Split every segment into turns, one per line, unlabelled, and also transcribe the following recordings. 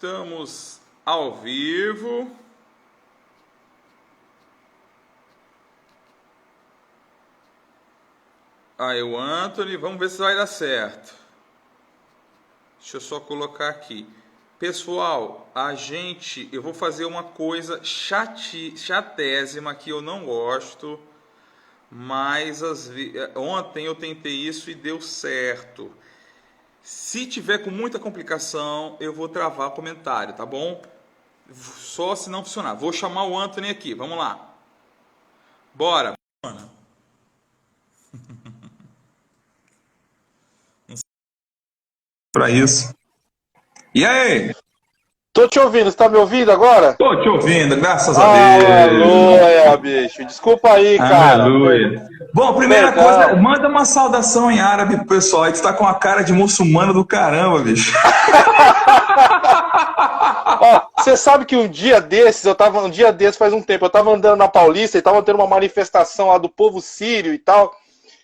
Estamos ao vivo. Aí o Anthony, vamos ver se vai dar certo. Deixa eu só colocar aqui. Pessoal, eu vou fazer uma coisa chatésima que eu não gosto, mas ontem eu tentei isso e deu certo. Se tiver com muita complicação, eu vou travar comentário, tá bom? Só se não funcionar. Vou chamar o Anthony aqui, vamos lá. Bora. Para isso. E aí?
Tô te ouvindo, você tá me ouvindo agora?
Tô te ouvindo, graças a Deus.
Aleluia, bicho. Desculpa aí, cara.
Aleluia. Bom, primeira coisa, manda uma saudação em árabe pro pessoal. Aí tu tá com a cara de muçulmano do caramba, bicho.
Ó, você sabe que um dia desses, faz um tempo, eu tava andando na Paulista e tava tendo uma manifestação lá do povo sírio e tal.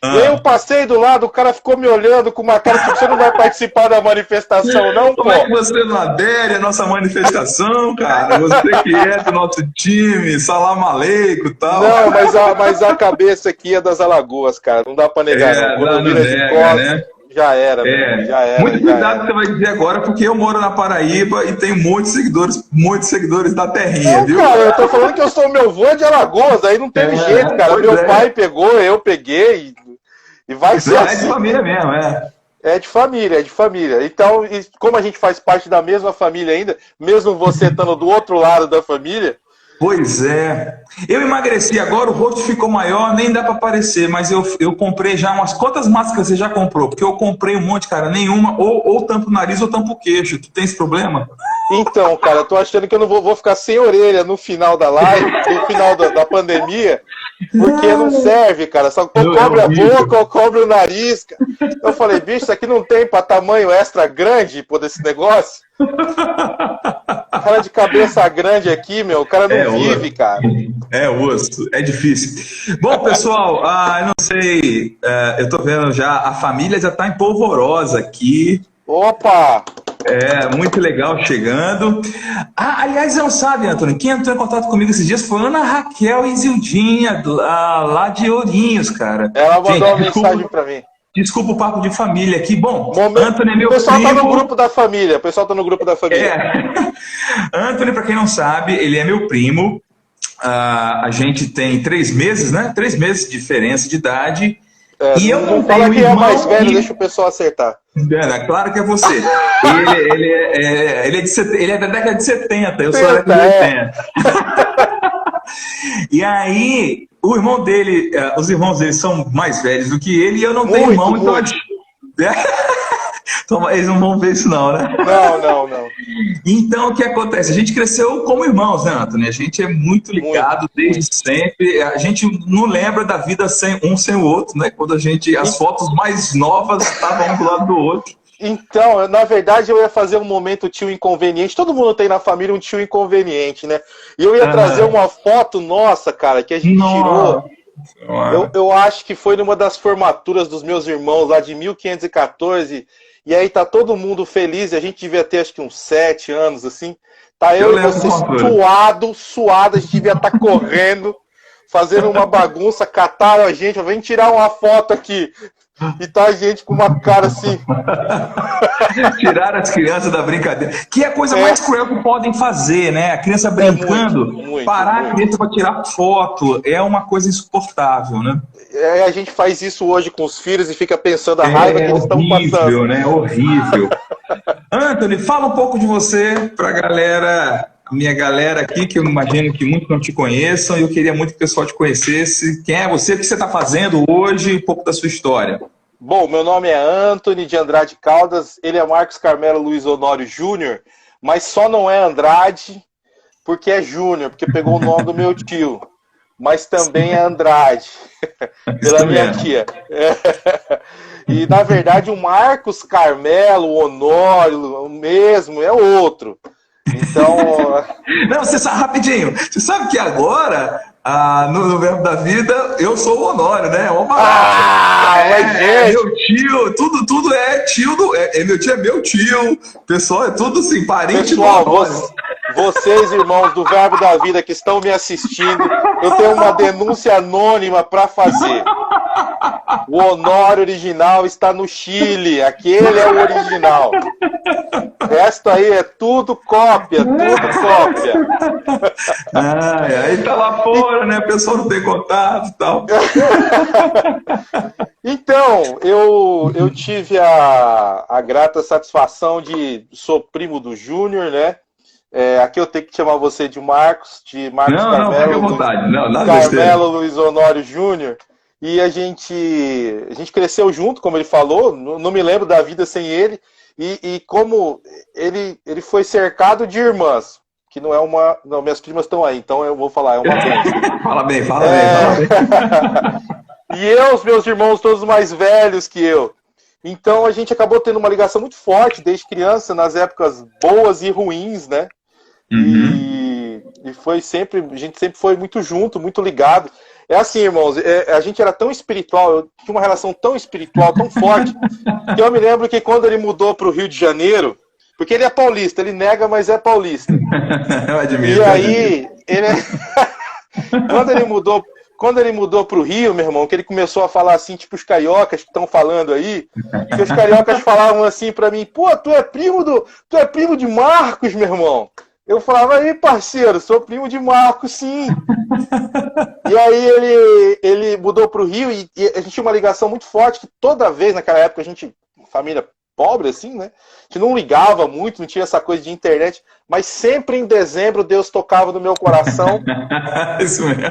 E aí eu passei do lado, o cara ficou me olhando com uma cara tipo, você não vai participar da manifestação, não, pô?
Como é que você não adere à nossa manifestação, cara? Você que é do nosso time, salam aleikum e tal.
Não, mas a cabeça aqui é das Alagoas, cara, não dá pra negar, não. Quando vira de costas, né? Já era, já era.
Muito cuidado que você vai dizer agora, porque eu moro na Paraíba e tenho muitos seguidores da terrinha,
não,
viu?
Cara, eu tô falando que eu sou meu avô de Alagoas, aí não teve jeito, cara. Meu pai pegou, eu peguei e vai ser assim.
É de família mesmo, é.
É de família. Então, como a gente faz parte da mesma família ainda, mesmo você estando do outro lado da família...
Pois é. Eu emagreci agora, o rosto ficou maior, nem dá pra aparecer, mas eu comprei já umas... Quantas máscaras você já comprou? Porque eu comprei um monte, cara, nenhuma, ou tampa o nariz ou tampa o queixo. Tu tem esse problema?
Então, cara, eu tô achando que eu não vou ficar sem orelha no final da live, no final da pandemia, porque não serve, cara. Só ou cobre a boca ou cobre o nariz. Cara. Eu falei, bicho, isso aqui não tem pra tamanho extra grande, pô, desse negócio. Cara de cabeça grande aqui, meu, o cara não vive, cara.
É osso, é difícil. Bom, pessoal, eu não sei, eu tô vendo já, a família já tá em polvorosa aqui.
Opa!
É, muito legal chegando. Aliás, não sabe, Antônio, quem entrou em contato comigo esses dias foi Ana Raquel e Zildinha, lá de Ourinhos, cara.
Ela mandou uma mensagem pra mim.
Desculpa o papo de família aqui. Bom, Antônio é meu primo.
O pessoal tá no grupo da família.
Antônio, pra quem não sabe, ele é meu primo. A gente tem 3 meses, né? 3 meses de diferença de idade.
E eu não fala quem é mais velho, deixa o pessoal acertar.
Claro que é você. Ele é da década de 70, eu sou da década de 80. E aí, o irmão dele, os irmãos dele são mais velhos do que ele, e eu não tenho irmão, então... Eles não vão ver isso não, né?
Não.
Então, o que acontece? A gente cresceu como irmãos, né, Antônio? A gente é muito ligado desde sempre. A gente não lembra da vida sem o outro, né? Quando as fotos mais novas estavam um do lado do outro.
Então, na verdade, eu ia fazer um momento tio inconveniente. Todo mundo tem na família um tio inconveniente, né? E eu ia trazer uma foto nossa, cara, que a gente tirou. Eu acho que foi numa das formaturas dos meus irmãos lá de 1514. E aí tá todo mundo feliz. E a gente devia ter acho que uns 7 anos, assim. Tá eu e você suado. A gente devia estar correndo, fazendo uma bagunça. Cataram a gente. Vem tirar uma foto aqui. E tá a gente com uma cara assim.
Tiraram as crianças da brincadeira. Que é a coisa mais cruel que podem fazer, né? A criança brincando, parar a criança para tirar foto. É uma coisa insuportável, né?
A gente faz isso hoje com os filhos e fica pensando a raiva que eles estão passando.
Né? Horrível. Anthony, fala um pouco de você pra galera. Minha galera aqui, que eu imagino que muitos não te conheçam, e eu queria muito que o pessoal te conhecesse. Quem é você, o que você está fazendo hoje, um pouco da sua história.
Bom, meu nome é Anthony de Andrade Caldas, ele é Marcos Carmelo Luiz Honório Júnior, mas só não é Andrade porque é Júnior, porque pegou o nome do meu tio, mas também é Andrade, pela minha tia. E, na verdade, o Marcos Carmelo Honório mesmo é outro. Então...
Não, você sabe, rapidinho, você sabe que agora
no Verbo da Vida, eu sou o Honório, né? Meu tio, tudo é tio meu tio é meu tio, pessoal, é tudo assim, parente do Honório.
Vocês, irmãos do Verbo da Vida que estão me assistindo, eu tenho uma denúncia anônima para fazer. O Honório original está no Chile, aquele é o original. O resto aí é tudo cópia, tudo cópia.
Aí tá lá fora, né? A pessoa não tem contato e tal.
Então, eu tive a grata satisfação de... Sou primo do Júnior, né? Aqui eu tenho que chamar você de Marcos Carmelo Luiz Honório Júnior. E a gente cresceu junto, como ele falou, não me lembro da vida sem ele. E como ele foi cercado de irmãs, que não é uma... Não, minhas primas estão aí, então eu vou falar, é uma bênção.
Fala bem.
E os meus irmãos todos mais velhos que eu. Então a gente acabou tendo uma ligação muito forte desde criança, nas épocas boas e ruins, né? Uhum. E foi sempre, a gente sempre foi muito junto, muito ligado. É assim, irmãos, a gente era tão espiritual, eu tinha uma relação tão espiritual, tão forte, que eu me lembro que quando ele mudou para o Rio de Janeiro, porque ele é paulista, ele nega, mas é paulista.
Eu admiro.
E aí, quando ele mudou pro Rio, meu irmão, que ele começou a falar assim, tipo os cariocas que estão falando aí, que os cariocas falavam assim pra mim, pô, tu é primo de Marcos, meu irmão. Eu falava, aí, parceiro, sou primo de Marcos, sim. E aí ele mudou pro Rio e a gente tinha uma ligação muito forte, que toda vez naquela época a gente, família pobre assim, né? A gente não ligava muito, não tinha essa coisa de internet, mas sempre em dezembro Deus tocava no meu coração.
Isso mesmo.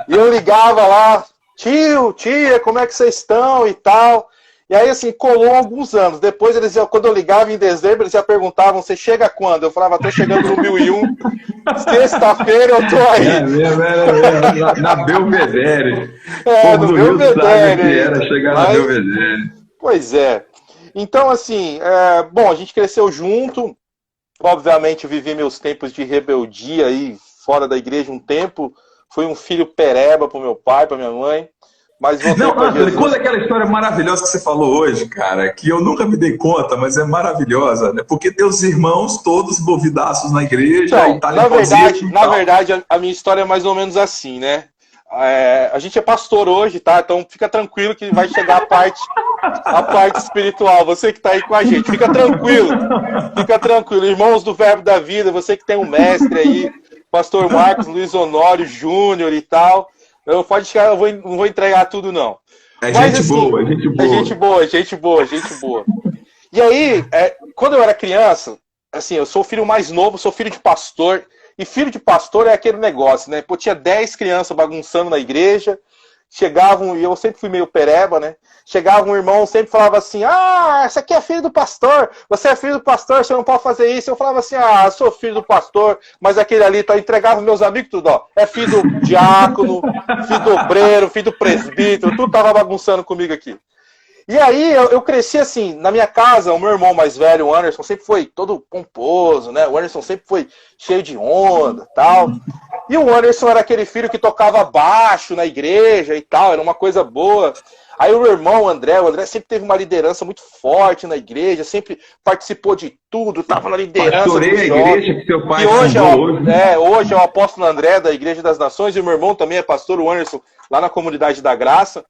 E eu ligava lá, tio, tia, como é que vocês estão e tal. E aí, assim, colou alguns anos. Depois, quando eu ligava em dezembro, eles já perguntavam, você chega quando? Eu falava, tô chegando no 1001. Sexta-feira eu tô aí.
É mesmo. Na Belvedere.
No Belvedere.
Era chegar na Belvedere.
Pois é. Então, assim, bom, a gente cresceu junto. Obviamente, eu vivi meus tempos de rebeldia aí, fora da igreja um tempo. Fui um filho pereba pro meu pai, pra minha mãe. Mas
conta aquela história maravilhosa que você falou hoje, cara, que eu nunca me dei conta, mas é maravilhosa, né? Porque teus irmãos todos envolvidaços na igreja,
então, na verdade, a minha história é mais ou menos assim, né? A gente é pastor hoje, tá? Então fica tranquilo que vai chegar a parte espiritual. Você que tá aí com a gente, fica tranquilo. Irmãos do Verbo da Vida, você que tem um mestre aí, pastor Marcos Luiz Honório Júnior e tal. Eu não vou entregar tudo, não.
Gente boa.
Gente boa. E aí, quando eu era criança, assim, eu sou o filho mais novo, sou filho de pastor. E filho de pastor é aquele negócio, né? Pô, tinha 10 crianças bagunçando na igreja. Chegavam, e eu sempre fui meio pereba, né? Chegava um irmão, sempre falava assim, esse aqui é filho do pastor, você é filho do pastor, você não pode fazer isso. Eu falava assim, sou filho do pastor, mas aquele ali, tá, entregava meus amigos tudo, ó. É filho do diácono, filho do obreiro, filho do presbítero, tudo tava bagunçando comigo aqui. E aí eu cresci assim, na minha casa, o meu irmão mais velho, o Anderson, sempre foi todo pomposo, né? O Anderson sempre foi cheio de onda e tal. E o Anderson era aquele filho que tocava baixo na igreja e tal, era uma coisa boa. Aí o irmão, o André sempre teve uma liderança muito forte na igreja, sempre participou de tudo, estava na liderança.
Pastorei a igreja que seu pai
hoje hoje é o apóstolo André da Igreja das Nações, e o meu irmão também é pastor, o Anderson, lá na Comunidade da Graça.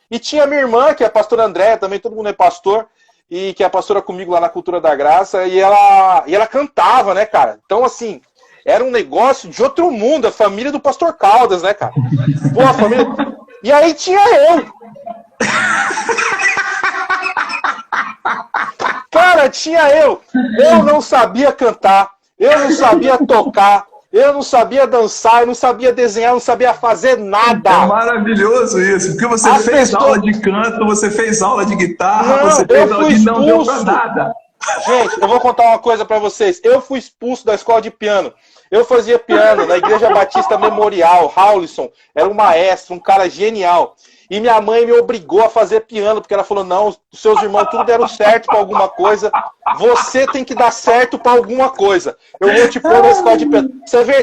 E tinha minha irmã, que é a pastora André, também todo mundo é pastor, e que é pastora comigo lá na Cultura da Graça, e ela cantava, né, cara? Então, assim, era um negócio de outro mundo, a família do pastor Caldas, né, cara? Pô, a família... E aí tinha eu. Cara, tinha eu. Eu não sabia cantar, eu não sabia tocar, eu não sabia dançar, eu não sabia desenhar, eu não sabia fazer nada.
É maravilhoso isso, porque você fez aula de canto, você fez aula de guitarra, você fez aula de não deu pra nada.
Gente, eu vou contar uma coisa pra vocês. Eu fui expulso da escola de piano. Eu fazia piano na Igreja Batista Memorial. Haulisson era um maestro, um cara genial. E minha mãe me obrigou a fazer piano, porque ela falou, não, os seus irmãos tudo deram certo pra alguma coisa, você tem que dar certo pra alguma coisa. Eu vou te pôr na escola de piano.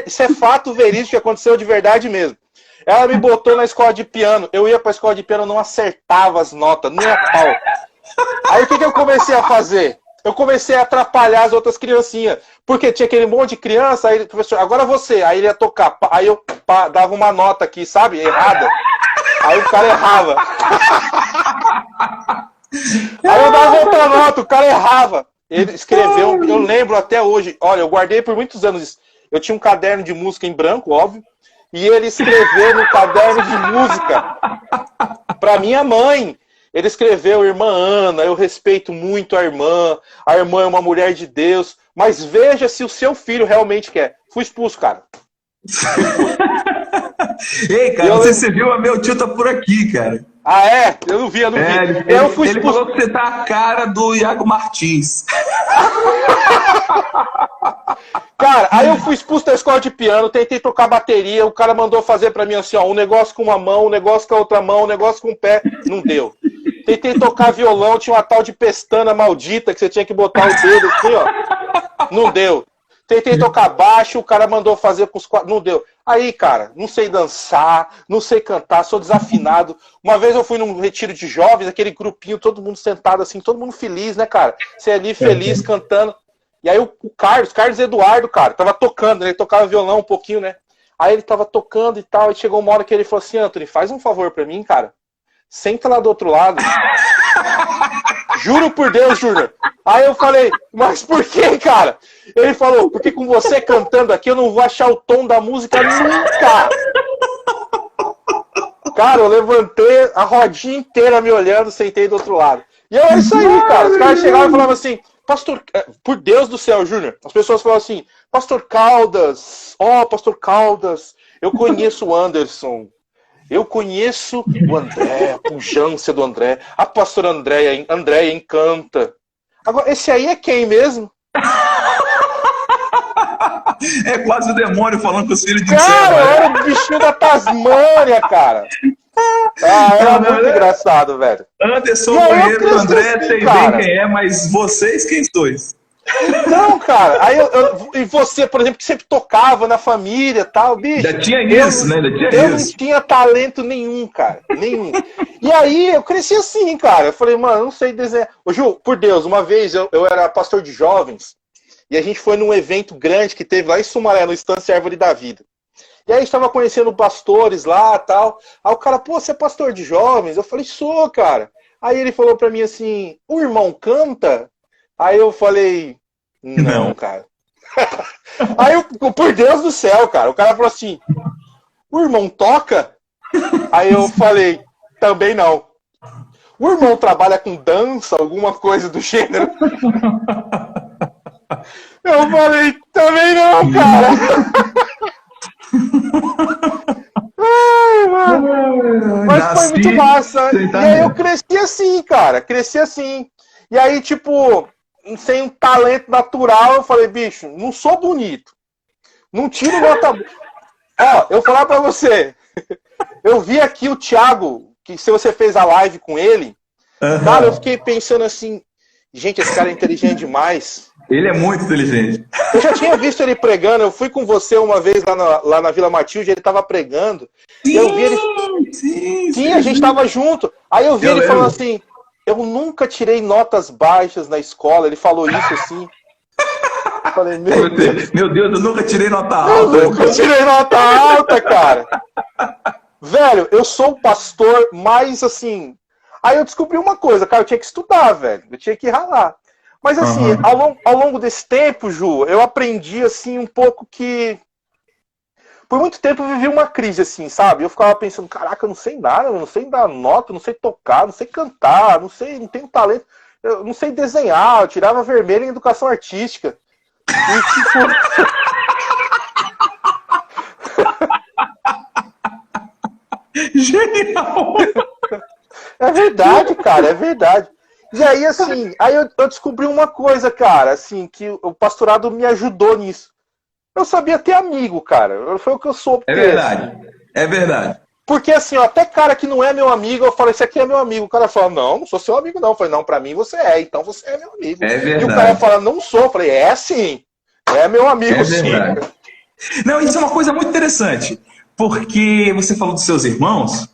Isso é fato verídico que aconteceu de verdade mesmo. Ela me botou na escola de piano. Eu ia pra escola de piano, não acertava as notas, nem a pau. Aí o que eu comecei a fazer? Eu comecei a atrapalhar as outras criancinhas. Porque tinha aquele monte de criança, aí o professor, agora você. Aí ele ia tocar. Aí eu dava uma nota aqui, sabe? Errada. Aí o cara errava. Aí eu dava outra nota, o cara errava. Ele escreveu, eu lembro até hoje. Olha, eu guardei por muitos anos isso. Eu tinha um caderno de música em branco, óbvio. E ele escreveu no caderno de música pra minha mãe. Ele escreveu, irmã Ana, eu respeito muito a irmã é uma mulher de Deus, mas veja se o seu filho realmente quer. Fui expulso, cara.
Ei, cara, não sei se você viu, meu tio tá por aqui, cara.
Ah, é? Eu não vi. Eu fui
ele falou que você tá a cara do Iago Martins.
Cara, aí eu fui expulso da escola de piano, tentei tocar bateria, o cara mandou fazer pra mim assim, ó, um negócio com uma mão, um negócio com a outra mão, um negócio com o pé, não deu. Tentei tocar violão, tinha uma tal de pestana maldita que você tinha que botar o dedo assim, ó, não deu. Tentei tocar baixo, o cara mandou fazer com os quatro, não deu. Aí, cara, não sei dançar, não sei cantar, sou desafinado. Uma vez eu fui num retiro de jovens, aquele grupinho, todo mundo sentado assim, todo mundo feliz, né, cara? Você ali feliz, cantando. E aí o Carlos Eduardo, cara, tava tocando, né? Ele tocava violão um pouquinho, né? Aí ele tava tocando e tal, e chegou uma hora que ele falou assim, Anthony, faz um favor pra mim, cara. Senta lá do outro lado. Juro por Deus, Júnior. Aí eu falei, mas por que, cara? Ele falou, porque com você cantando aqui eu não vou achar o tom da música nunca. Cara, eu levantei a rodinha inteira me olhando, sentei do outro lado. E é isso aí, cara. Os caras chegavam e falavam assim, Pastor, por Deus do céu, Júnior. As pessoas falavam assim, Pastor Caldas, Pastor Caldas, eu conheço o Anderson. Eu conheço o André, a pujança do André. A pastora Andréia encanta. Agora, esse aí é quem mesmo?
É quase o demônio falando com os filhos de
Cara,
céu.
era o bichinho da Tasmânia, cara. Era muito engraçado, velho.
Anderson, conheço o André, assim, sei bem quem é, mas vocês quem sois?
Então, cara, aí e você, por exemplo, que sempre tocava na família e tal, bicho.
Já tinha isso, né?
Eu não tinha talento nenhum, cara. Nenhum. E aí eu cresci assim, cara. Eu falei, mano, eu não sei desenhar. Ô, Ju, por Deus, uma vez eu era pastor de jovens e a gente foi num evento grande que teve lá em Sumaré, no Estância Árvore da Vida. E aí a gente tava conhecendo pastores lá e tal. Aí o cara, pô, você é pastor de jovens? Eu falei, sou, cara. Aí ele falou pra mim assim, o irmão canta? Aí eu falei, não, cara. Aí eu, por Deus do céu, cara, o cara falou assim, o irmão toca? Aí eu falei, também não. O irmão trabalha com dança, alguma coisa do gênero? Eu falei, também não, cara. Ai, mano. Mas foi muito massa. E aí eu cresci assim, cara. Cresci assim. E aí, tipo, sem um talento natural, eu falei, bicho, não sou bonito. Não tiro nota. Ó, eu vou falar pra você. Eu vi aqui o Thiago, que se você fez a live com ele, cara, eu fiquei pensando assim, gente, esse cara é inteligente demais.
Ele é muito inteligente.
Eu já tinha visto ele pregando, eu fui com você uma vez lá na Vila Matilde, ele tava pregando.
Sim,
e eu vi ele... Sim, a gente tava junto. Aí eu vi ele falando assim, eu nunca tirei notas baixas na escola, ele falou isso assim. Eu falei, meu Deus,
eu nunca tirei nota alta.
Eu nunca tirei nota alta, cara. Velho, eu sou o pastor mais assim... Aí eu descobri uma coisa, cara, eu tinha que estudar, velho. Eu tinha que ralar. Mas assim, ao longo desse tempo, Ju, eu aprendi assim um pouco que... Por muito tempo eu vivi uma crise, assim, sabe? Eu ficava pensando, caraca, eu não sei nada, eu não sei dar nota, eu não sei tocar, não sei cantar, não tenho talento, eu não sei desenhar, eu tirava vermelho em educação artística.
E, tipo... Genial!
É verdade, cara, é verdade. E aí, assim, eu descobri uma coisa, cara, assim, que o pastorado me ajudou nisso. Eu sabia ter amigo, cara. Foi o que eu soube.
É verdade, é verdade.
Porque, assim, ó, até cara que não é meu amigo, eu falo, esse aqui é meu amigo. O cara fala, não sou seu amigo, não. Eu falei, não, pra mim você é, então você é meu amigo.
É verdade.
E o cara fala, não sou. Eu falei, é sim. É meu amigo, sim.
Não, isso é uma coisa muito interessante. porque você falou dos seus irmãos,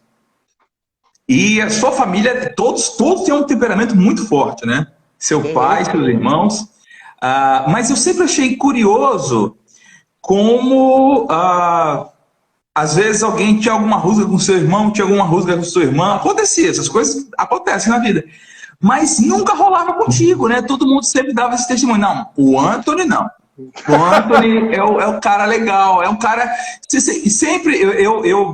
e a sua família, todos têm um temperamento muito forte, né? Seu pai, seus irmãos. Mas eu sempre achei curioso como, às vezes, alguém tinha alguma rusga com seu irmão, tinha alguma rusga com sua irmã. Acontecia, essas coisas acontecem na vida. Mas nunca rolava contigo, né? Todo mundo sempre dava esse testemunho. Não, o Anthony não. O Anthony é o cara legal, é um cara... Sempre,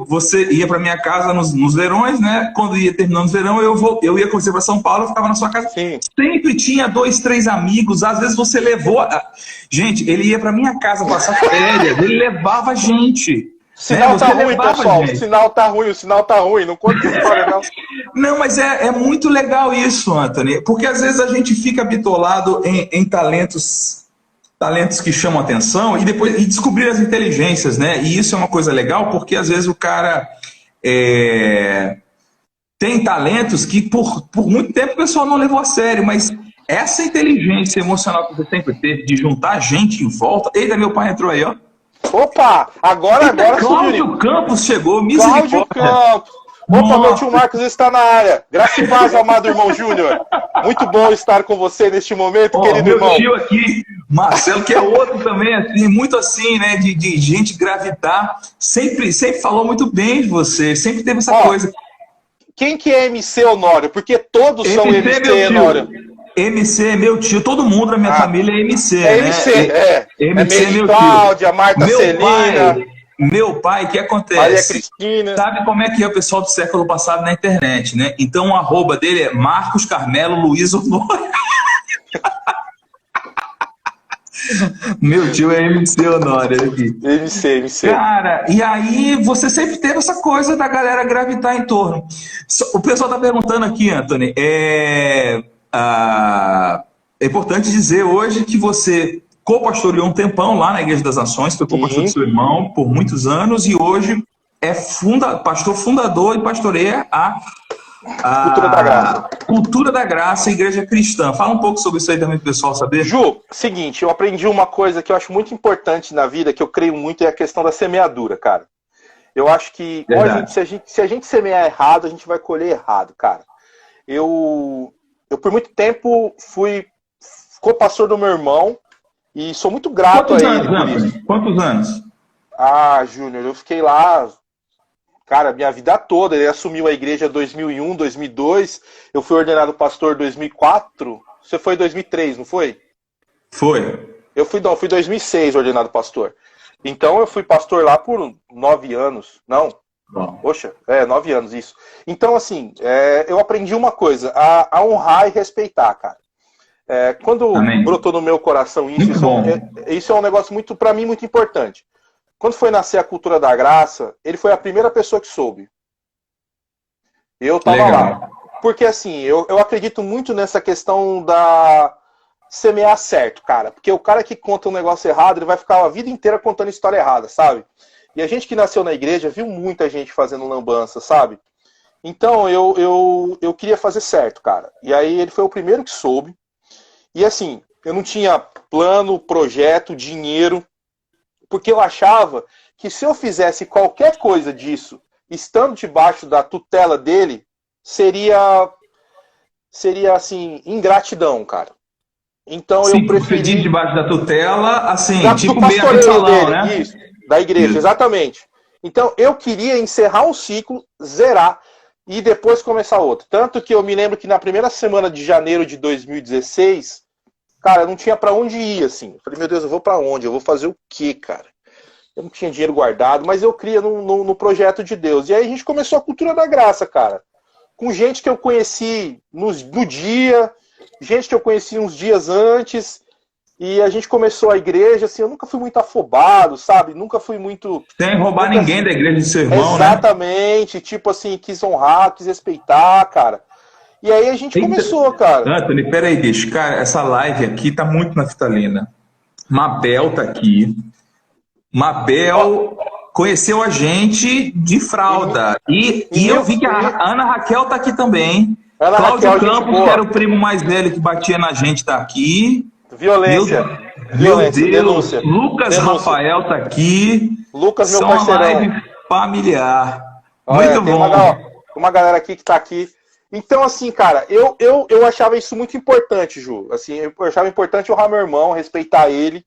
você ia para minha casa nos verões, né? Quando ia terminando o verão, eu ia com você para São Paulo, eu ficava na sua casa.
Sim.
Sempre tinha 2, 3 amigos, às vezes você levou... Gente, ele ia para minha casa passar férias, ele levava gente.
O sinal tá ruim, pessoal, o sinal tá ruim, não conta essa história, não.
Não, mas é muito legal isso, Anthony, porque às vezes a gente fica bitolado em talentos que chamam atenção e descobrir as inteligências, né? E isso é uma coisa legal, porque às vezes o cara tem talentos que por muito tempo o pessoal não levou a sério, mas essa inteligência emocional que você sempre teve de juntar gente em volta... Eita, meu pai entrou aí, ó.
Opa, agora
Cláudio Campos chegou,
Cláudio Campos. Opa, meu tio Marcos está na área. Graças e paz, amado irmão Júnior. Muito bom estar com você neste momento, querido irmão.
Meu tio aqui, Marcelo, que é outro também, assim, muito assim, né, de gente gravitar. Sempre falou muito bem de você, sempre teve essa coisa.
Quem que é MC Honório? Porque todos são MC Honório.
MC é meu tio, todo mundo na minha família é MC, né?
MC,
MC é meu tio.
Cláudia, Marta Celina.
Meu pai, o que acontece?
Maria Cristina.
Sabe como é que é o pessoal do século passado na internet, né? Então o arroba dele é Marcos Carmelo Luiz Honório. Meu tio é MC Honório aqui.
MC.
Cara, e aí você sempre teve essa coisa da galera gravitar em torno. O pessoal tá perguntando aqui, Anthony, é importante dizer hoje que você co-pastoreou um tempão lá na Igreja das Nações, foi co-pastor do seu irmão por muitos anos e hoje é pastor fundador e pastoreia a
Cultura da Graça.
Cultura da Graça, Igreja Cristã. Fala um pouco sobre isso aí também, pessoal, saber?
Ju, seguinte, eu aprendi uma coisa que eu acho muito importante na vida, que eu creio muito, é a questão da semeadura, cara. Eu acho que se a gente semear errado, a gente vai colher errado, cara. Eu por muito tempo fui co-pastor do meu irmão e sou muito grato a ele por isso.
Quantos anos?
Júnior, eu fiquei lá, cara, minha vida toda. Ele assumiu a igreja em 2001, 2002. Eu fui ordenado pastor em 2004. Você foi em 2003, não foi?
Foi.
Eu fui em 2006 ordenado pastor. Então eu fui pastor lá por 9 anos. Não.
Bom.
Poxa, 9 anos isso. Então, assim, eu aprendi uma coisa, a honrar e respeitar, cara. Quando brotou no meu coração isso é um negócio muito, pra mim, muito importante. Quando foi nascer a Cultura da Graça, ele foi a primeira pessoa que soube. Eu tava lá. Porque, assim, eu acredito muito nessa questão da semear certo, cara. Porque o cara que conta um negócio errado, ele vai ficar a vida inteira contando história errada, sabe? E a gente que nasceu na igreja viu muita gente fazendo lambança, sabe? Então eu queria fazer certo, cara. E aí ele foi o primeiro que soube. E assim, eu não tinha plano, projeto, dinheiro, porque eu achava que se eu fizesse qualquer coisa disso, estando debaixo da tutela dele, seria assim, ingratidão, cara. Então eu preferi...
Pedir debaixo da tutela, assim,
tipo meia de salão, né? Isso. Da igreja, exatamente. Então, eu queria encerrar um ciclo, zerar, e depois começar outro. Tanto que eu me lembro que na primeira semana de janeiro de 2016, cara, eu não tinha pra onde ir, assim. Eu falei, meu Deus, eu vou pra onde? Eu vou fazer o quê, cara? Eu não tinha dinheiro guardado, mas eu cria no projeto de Deus. E aí a gente começou a Cultura da Graça, cara. Com gente que eu conheci no dia, gente que eu conheci uns dias antes... E a gente começou a igreja, assim, eu nunca fui muito afobado, sabe? Nunca fui muito...
Sem roubar ninguém da igreja do seu irmão,
Exatamente, né? Tipo assim, quis honrar, quis respeitar, cara. E aí a gente começou, cara.
Anthony, peraí, bicho. Cara, essa live aqui tá muito naftalina. Mabel tá aqui. Mabel conheceu a gente de fralda. E eu vi que a Ana Raquel tá aqui também. Cláudio Campos, que era o primo mais velho que batia na gente, tá aqui.
Violência.
Meu Deus,
denúncia.
Lucas Rafael tá aqui.
Lucas, meu parceirão.
familiar.
Olha,
Muito
tem
bom.
uma galera aqui que tá aqui. Então, assim, cara, eu achava isso muito importante, Ju. Assim, eu achava importante honrar meu irmão, respeitar ele,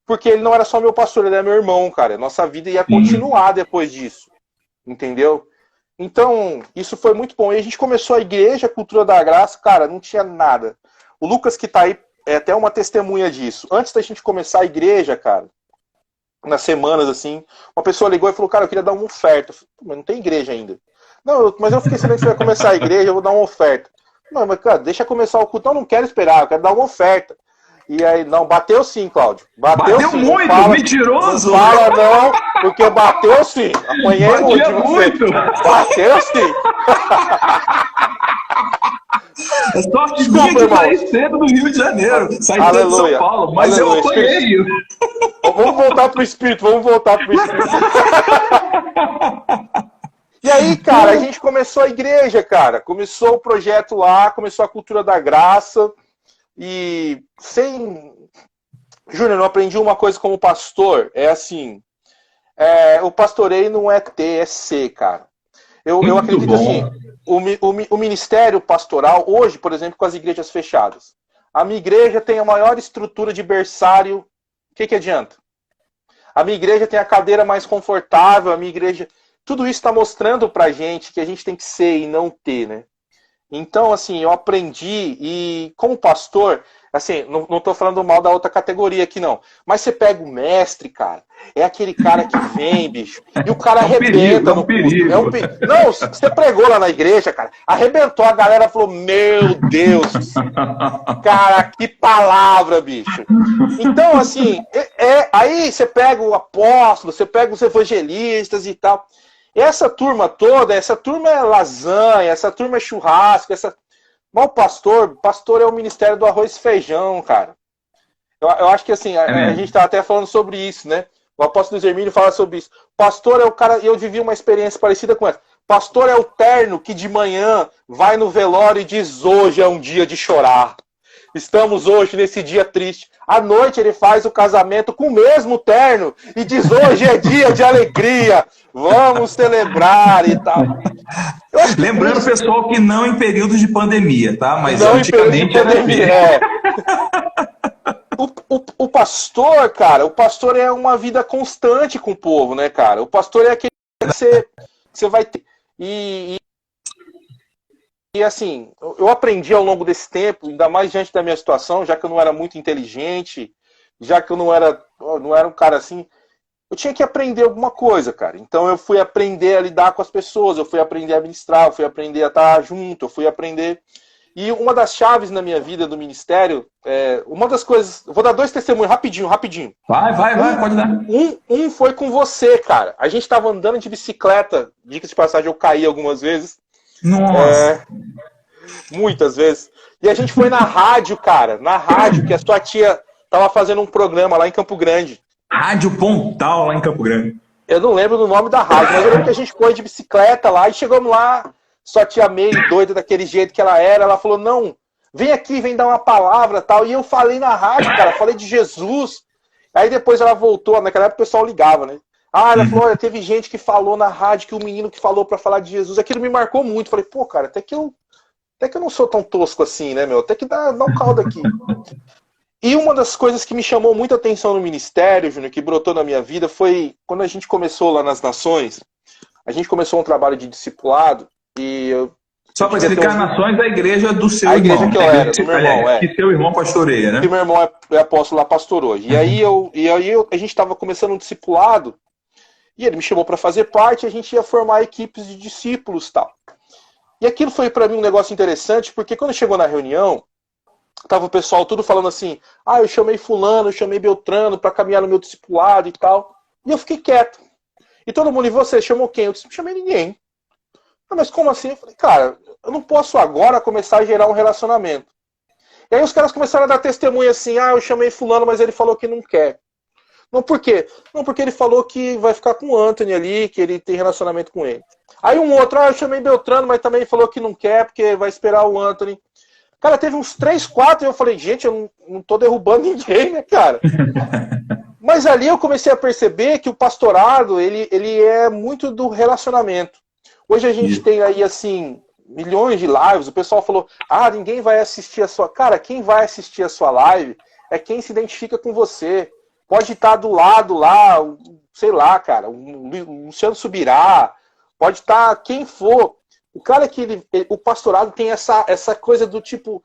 porque ele não era só meu pastor, ele era meu irmão, cara. Nossa vida ia continuar depois disso, entendeu? Então, isso foi muito bom. E a gente começou a igreja, a cultura da graça, cara, não tinha nada. O Lucas, que tá aí, é até uma testemunha disso. Antes da gente começar a igreja, cara, nas semanas, assim, uma pessoa ligou e falou, cara, eu queria dar uma oferta. Eu falei, mas não tem igreja ainda. Não, mas eu fiquei sabendo que você vai começar a igreja, eu vou dar uma oferta. Não, mas, cara, deixa começar o culto. Não, não quero esperar, eu quero dar uma oferta. E aí, não, bateu sim, Cláudio. Bateu sim.
Muito,
fala,
mentiroso!
Não fala não, porque bateu sim. Apanhei
muito.
Bateu sim.
É sorte
Desculpa,
minha que
irmão.
saí cedo do Rio de Janeiro, saí cedo de
Aleluia.
São Paulo, mas
Aleluia.
eu apanhei.
Vamos voltar pro espírito. E aí, cara, a gente começou a igreja, cara. Começou o projeto lá, começou a cultura da graça. E Júnior, eu aprendi uma coisa como pastor. É assim, o pastoreio não é ter, é ser, cara. Eu acredito
bom.
assim, o ministério pastoral, hoje, por exemplo, com as igrejas fechadas. A minha igreja tem a maior estrutura de berçário. O que adianta? A minha igreja tem a cadeira mais confortável, a minha igreja... Tudo isso está mostrando pra gente que a gente tem que ser e não ter, né? Então, assim, eu aprendi e como pastor, assim, não tô falando mal da outra categoria aqui, não. Mas você pega o mestre, cara, é aquele cara que vem, bicho, e o cara arrebenta no culto. Não, você pregou lá na igreja, cara, arrebentou, a galera falou, meu Deus, cara, que palavra, bicho. Então, assim, aí você pega o apóstolo, você pega os evangelistas e tal. Essa turma toda, essa turma é lasanha, essa turma é churrasco, Mas o pastor é o ministério do arroz e feijão, cara. Eu acho que assim, a gente tá até falando sobre isso, né? O apóstolo Hermínio fala sobre isso. Pastor é o cara, e eu vivi uma experiência parecida com essa. Pastor é o terno que de manhã vai no velório e diz, hoje é um dia de chorar. Estamos hoje nesse dia triste. À noite ele faz o casamento com o mesmo terno e diz, hoje é dia de alegria, vamos celebrar e tal.
Lembrando, pessoal, que não em períodos de pandemia, tá? Mas
não
antigamente
em pandemia,
era
O pastor, cara, o pastor é uma vida constante com o povo, né, cara? O pastor é aquele que você vai ter. E assim, eu aprendi ao longo desse tempo, ainda mais diante da minha situação, já que eu não era muito inteligente, já que eu não era um cara assim, eu tinha que aprender alguma coisa, cara. Então eu fui aprender a lidar com as pessoas, eu fui aprender a ministrar, eu fui aprender a estar junto, eu fui aprender... E uma das chaves na minha vida do ministério, uma das coisas... Eu vou dar 2 testemunhos, rapidinho.
Vai, pode dar.
Um foi com você, cara. A gente tava andando de bicicleta, dica de passagem, eu caí algumas vezes.
Nossa!
Muitas vezes. E a gente foi na rádio, cara. Na rádio, que a sua tia tava fazendo um programa lá em Campo Grande.
Rádio Pontal, lá em Campo Grande.
Eu não lembro do nome da rádio, mas eu lembro que a gente foi de bicicleta lá e chegamos lá, sua tia meio doida daquele jeito que ela era, ela falou, não, vem aqui, vem dar uma palavra tal. E eu falei na rádio, cara, falei de Jesus. Aí depois ela voltou, naquela época o pessoal ligava, né? Ela falou, olha, teve gente que falou na rádio que o menino que falou pra falar de Jesus, aquilo me marcou muito. Falei, pô, cara, até que eu não sou tão tosco assim, né, meu? Até que dá um caldo aqui. E uma das coisas que me chamou muita atenção no ministério, Júnior, que brotou na minha vida, foi quando a gente começou lá nas Nações, a gente começou um trabalho de discipulado, e
só para explicar, Nações da igreja do seu irmão.
A igreja que eu era, do meu irmão,
que seu irmão pastoreia, né?
Que meu irmão é apóstolo lá, pastor hoje. E aí a gente estava começando um discipulado, e ele me chamou para fazer parte, e a gente ia formar equipes de discípulos e tal. E aquilo foi para mim um negócio interessante, porque quando chegou na reunião, tava o pessoal tudo falando assim, eu chamei fulano, eu chamei Beltrano para caminhar no meu discipulado e tal. E eu fiquei quieto. E todo mundo, e você, chamou quem? Eu disse, não chamei ninguém. Mas como assim? Eu falei, cara, eu não posso agora começar a gerar um relacionamento. E aí os caras começaram a dar testemunho assim, eu chamei fulano, mas ele falou que não quer. Não, por quê? Não, porque ele falou que vai ficar com o Anthony ali, que ele tem relacionamento com ele. Aí um outro, eu chamei Beltrano, mas também falou que não quer, porque vai esperar o Anthony. Cara, teve uns 3, 4, e eu falei, gente, eu não tô derrubando ninguém, né, cara? Mas ali eu comecei a perceber que o pastorado, ele é muito do relacionamento. Hoje a gente tem aí, assim, milhões de lives. O pessoal falou, ninguém vai assistir a sua... Cara, quem vai assistir a sua live é quem se identifica com você. Pode estar do lado lá, sei lá, cara, um Luciano Subirá, pode estar quem for. O cara o pastorado tem essa coisa do tipo,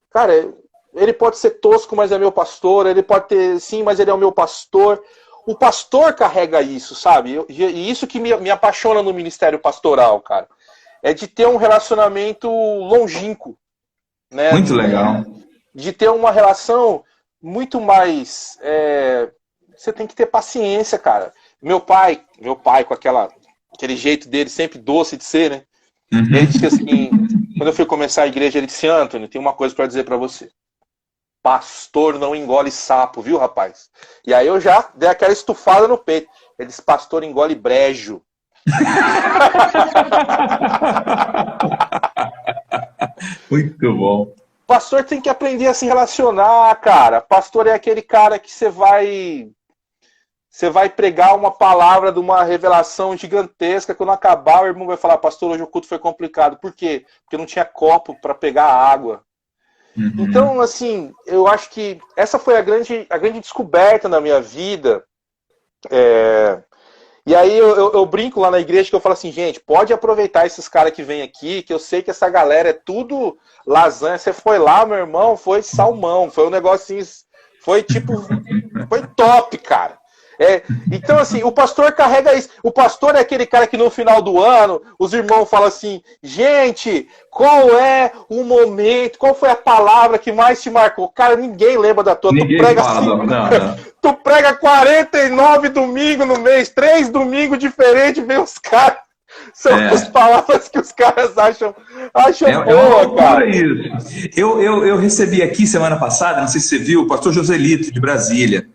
cara, ele pode ser tosco, mas é meu pastor, ele pode ter, sim, mas ele é o meu pastor. O pastor carrega isso, sabe? E isso que me apaixona no ministério pastoral, cara. É de ter um relacionamento longínquo, né?
Muito legal.
De ter uma relação muito mais... Você tem que ter paciência, cara. Meu pai com aquele jeito dele, sempre doce de ser, né?
Uhum.
Ele disse assim, quando eu fui começar a igreja, ele disse, Antônio, tem uma coisa para dizer para você. Pastor não engole sapo, viu, rapaz? E aí eu já dei aquela estufada no peito. Ele disse, pastor engole brejo.
Muito bom.
Pastor tem que aprender a se relacionar, cara. Pastor é aquele cara que você vai pregar uma palavra de uma revelação gigantesca. Quando acabar, o irmão vai falar, pastor, hoje o culto foi complicado. Por quê? Porque não tinha copo para pegar água. Uhum. Então, assim, eu acho que essa foi a grande descoberta na minha vida. E aí eu brinco lá na igreja que eu falo assim, gente, pode aproveitar esses caras que vêm aqui, que eu sei que essa galera é tudo lasanha. Você foi lá, meu irmão, foi salmão, foi um negocinho, foi top, cara. Então, assim, o pastor carrega isso. O pastor é aquele cara que no final do ano, os irmãos falam assim, gente, qual é o momento, qual foi a palavra que mais te marcou? Cara, ninguém lembra da tua.
Ninguém
tu prega
fala,
assim,
não.
Tu prega 49 domingos no mês, 3 domingos diferentes, vem os caras. São as palavras que os caras acham boa, cara.
Isso. Eu recebi aqui semana passada, não sei se você viu, o pastor Joselito, de Brasília.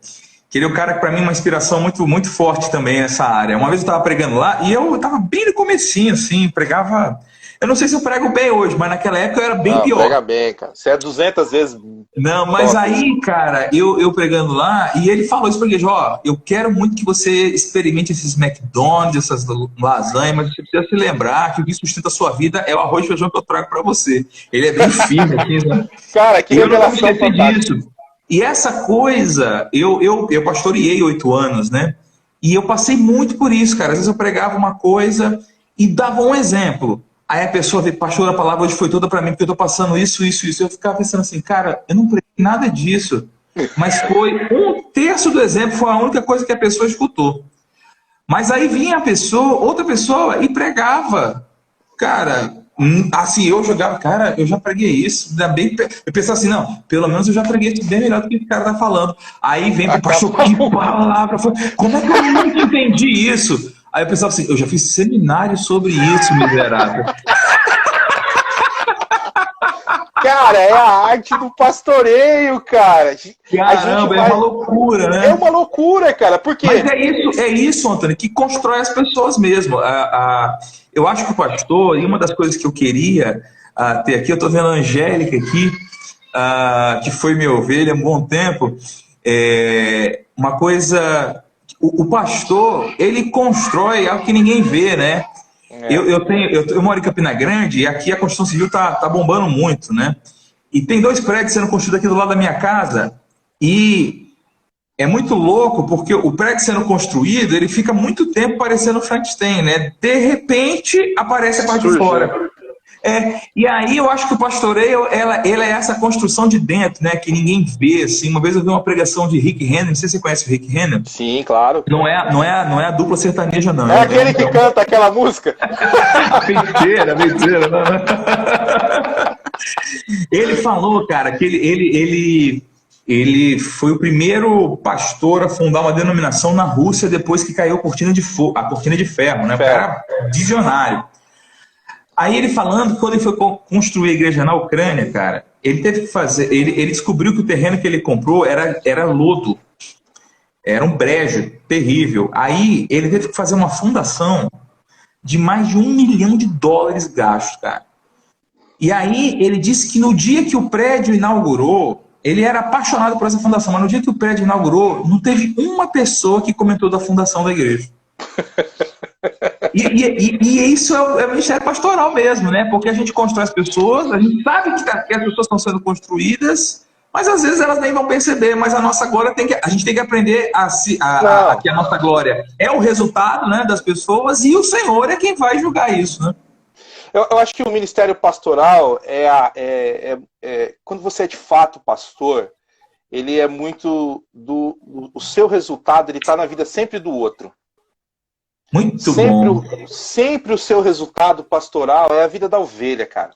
Que ele é um cara que, para mim, é uma inspiração muito, muito forte também nessa área. Uma vez eu estava pregando lá e eu estava bem no comecinho, assim, pregava... Eu não sei se eu prego bem hoje, mas naquela época eu era bem pior.
Prega bem, cara. Você é 200 vezes...
Não, mas aí, cara, eu pregando lá, e ele falou isso pra igreja, eu quero muito que você experimente esses McDonald's, essas lasanhas, mas você precisa se lembrar que o que sustenta a sua vida é o arroz e feijão que eu trago para você. Ele é bem firme aqui, né?
Cara, que revelação
eu não me disso. E essa coisa, eu pastoreei 8 anos, né? E eu passei muito por isso, cara. Às vezes eu pregava uma coisa e dava um exemplo. Aí a pessoa vê, pastor, a palavra hoje foi toda para mim, porque eu tô passando isso. Eu ficava pensando assim, cara, eu não preguei nada disso. Mas foi 1/3 do exemplo, foi a única coisa que a pessoa escutou. Mas aí vinha outra pessoa e pregava. Cara... Assim, eu jogava, cara, eu já preguei isso, ainda bem. Eu pensava assim, não, pelo menos eu já preguei isso bem melhor do que esse cara tá falando. Aí vem pro pastor, que palavra foi? Como é que eu nunca entendi isso? Aí eu pensava assim, eu já fiz seminário sobre isso, miserável.
Cara, é a arte do pastoreio, cara.
Caramba, é uma loucura, né?
É uma loucura, cara. Por quê?
Mas é isso, Antônio, que constrói as pessoas mesmo. Eu acho que o pastor, e uma das coisas que eu queria ter aqui, eu estou vendo a Angélica aqui, que foi minha ovelha há um bom tempo, uma coisa... O pastor, ele constrói algo que ninguém vê, né? Eu moro em Campina Grande e aqui a construção civil tá bombando muito, né? E tem 2 prédios sendo construídos aqui do lado da minha casa e é muito louco porque o prédio sendo construído, ele fica muito tempo parecendo Frankenstein, né? De repente aparece a parte de fora. E aí eu acho que o pastoreio, ela é essa construção de dentro, né? Que ninguém vê, assim. Uma vez eu vi uma pregação de Rick Renner, não sei se você conhece o Rick Renner.
Sim, claro.
Não é a dupla sertaneja, não.
É aquele que canta aquela música?
Mentira. Ele falou, cara, que ele foi o primeiro pastor a fundar uma denominação na Rússia depois que caiu a cortina de ferro, né? O cara visionário. Aí ele falando que quando ele foi construir a igreja na Ucrânia, cara, ele teve que fazer... Ele descobriu que o terreno que ele comprou era lodo. Era um brejo terrível. Aí ele teve que fazer uma fundação de mais de $1 milhão gastos, cara. E aí ele disse que no dia que o prédio inaugurou, ele era apaixonado por essa fundação, mas no dia que o prédio inaugurou, não teve uma pessoa que comentou da fundação da igreja. E isso é o ministério pastoral mesmo, né? Porque a gente constrói as pessoas, a gente sabe que as pessoas estão sendo construídas, mas às vezes elas nem vão perceber. Mas a nossa glória a gente tem que aprender que a nossa glória é o resultado, né, das pessoas, e o Senhor é quem vai julgar isso, né?
Eu acho que o ministério pastoral quando você é de fato pastor, ele é muito o seu resultado, ele está na vida sempre do outro.
Muito bom.
Sempre o seu resultado pastoral é a vida da ovelha, cara.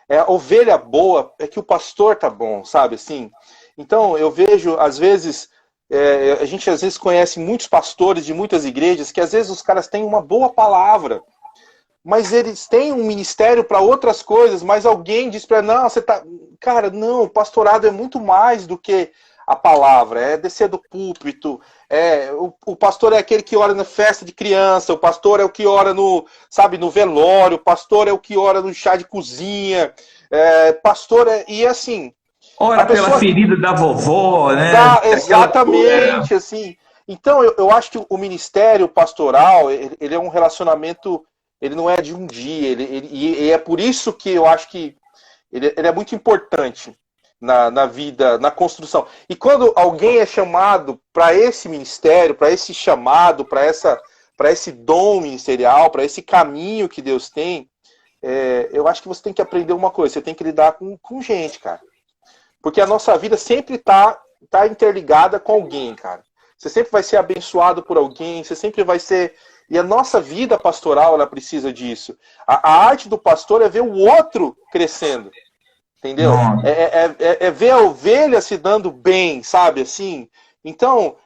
A ovelha boa é que o pastor tá bom, sabe assim? Então eu vejo, às vezes, a gente às vezes conhece muitos pastores de muitas igrejas que às vezes os caras têm uma boa palavra, mas eles têm um ministério para outras coisas, mas alguém diz para não, você tá... Cara, não, o pastorado é muito mais do que a palavra, é descer do púlpito, o pastor é aquele que ora na festa de criança, o pastor é o que ora no velório, o pastor é o que ora no chá de cozinha, e assim...
Ora pela ferida da vovó, né?
Exatamente, assim. Então, eu acho que o ministério pastoral, ele é um relacionamento, ele não é de um dia, e é por isso que eu acho que ele é muito importante na vida, na construção. E quando alguém é chamado para esse ministério, para esse chamado, para esse dom ministerial, para esse caminho que Deus tem, eu acho que você tem que aprender uma coisa, você tem que lidar com gente, cara. Porque a nossa vida sempre tá interligada com alguém, cara. Você sempre vai ser abençoado por alguém, você sempre vai ser... E a nossa vida pastoral, ela precisa disso. A arte do pastor é ver o outro crescendo. Entendeu? É ver a ovelha se dando bem, sabe? Assim. Então,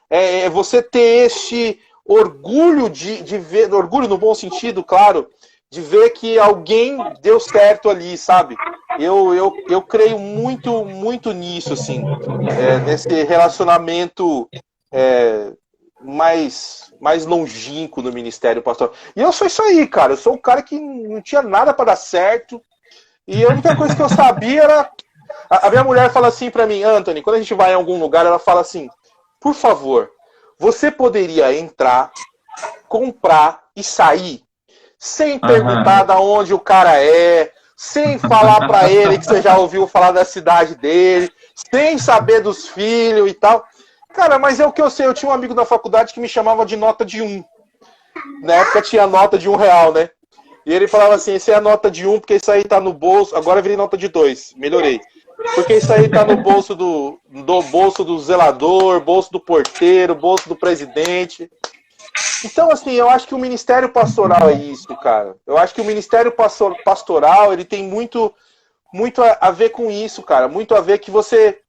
você ter este orgulho de ver, orgulho no bom sentido, claro, de ver que alguém deu certo ali, sabe? Eu creio muito, muito nisso, assim, nesse relacionamento mais longínquo no ministério pastoral. E eu sou isso aí, cara. Eu sou um cara que não tinha nada para dar certo. E a única coisa que eu sabia era... A minha mulher fala assim pra mim, Anthony, quando a gente vai em algum lugar, ela fala assim, por favor, você poderia entrar, comprar e sair sem perguntar de onde o cara é, sem falar pra ele que você já ouviu falar da cidade dele, sem saber dos filhos e tal. Cara, mas é o que eu sei. Eu tinha um amigo na faculdade que me chamava de nota de 1. Na época tinha nota de R$1, né? E ele falava assim, esse é a nota de 1 porque isso aí tá no bolso, agora eu virei nota de 2, melhorei. Porque isso aí tá no bolso bolso do zelador, bolso do porteiro, bolso do presidente. Então, assim, eu acho que o ministério pastoral é isso, cara. Eu acho que o ministério pastoral, ele tem muito, muito a ver com isso, cara. Muito a ver que você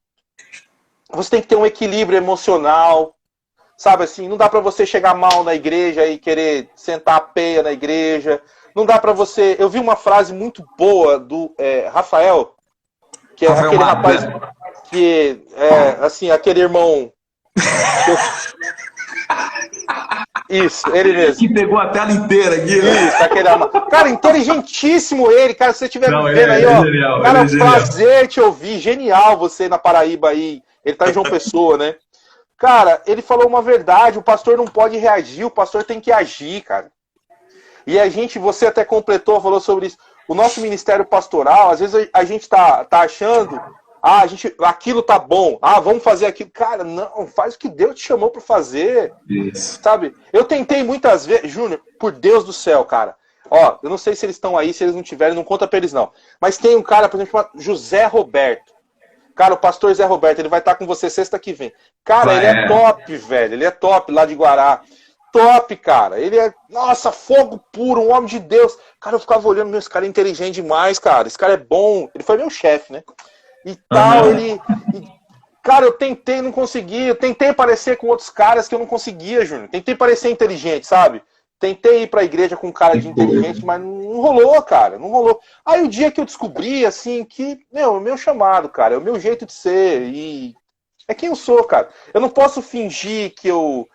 tem que ter um equilíbrio emocional, sabe assim? Não dá pra você chegar mal na igreja e querer sentar a peia na igreja. Não dá pra você... Eu vi uma frase muito boa do Rafael, que é aquele rapaz que assim, aquele irmão... Isso, ele mesmo.
Que pegou a tela inteira aqui. Né?
Isso, aquele... Cara, inteligentíssimo ele, cara, se você estiver vendo aí, ó.
Genial,
cara, é um prazer te ouvir. Genial você na Paraíba aí. Ele tá em João Pessoa, né? Cara, ele falou uma verdade, o pastor não pode reagir, o pastor tem que agir, cara. E você até completou, falou sobre isso. O nosso ministério pastoral, às vezes a gente tá achando, aquilo tá bom, vamos fazer aquilo. Cara, não, faz o que Deus te chamou para fazer.
Isso.
Sabe? Eu tentei muitas vezes, Júnior, por Deus do céu, cara. Ó, eu não sei se eles estão aí, se eles não tiverem, não conta pra eles não. Mas tem um cara, por exemplo, chamado José Roberto. Cara, o pastor Zé Roberto, ele vai estar com você sexta que vem. Cara, ele é top, velho. Ele é top lá de Guará. Top, cara. Ele é, nossa, fogo puro, um homem de Deus. Cara, eu ficava olhando, esse cara é inteligente demais, cara. Esse cara é bom. Ele foi meu chefe, né? E tal, Cara, eu tentei, não consegui. Eu tentei parecer com outros caras que eu não conseguia, Júnior. Tentei parecer inteligente, sabe? Tentei ir pra igreja com um cara de inteligente, mas não rolou, cara. Não rolou. Aí o dia que eu descobri, assim, que, é o meu chamado, cara. É o meu jeito de ser. E é quem eu sou, cara. Eu não posso fingir que eu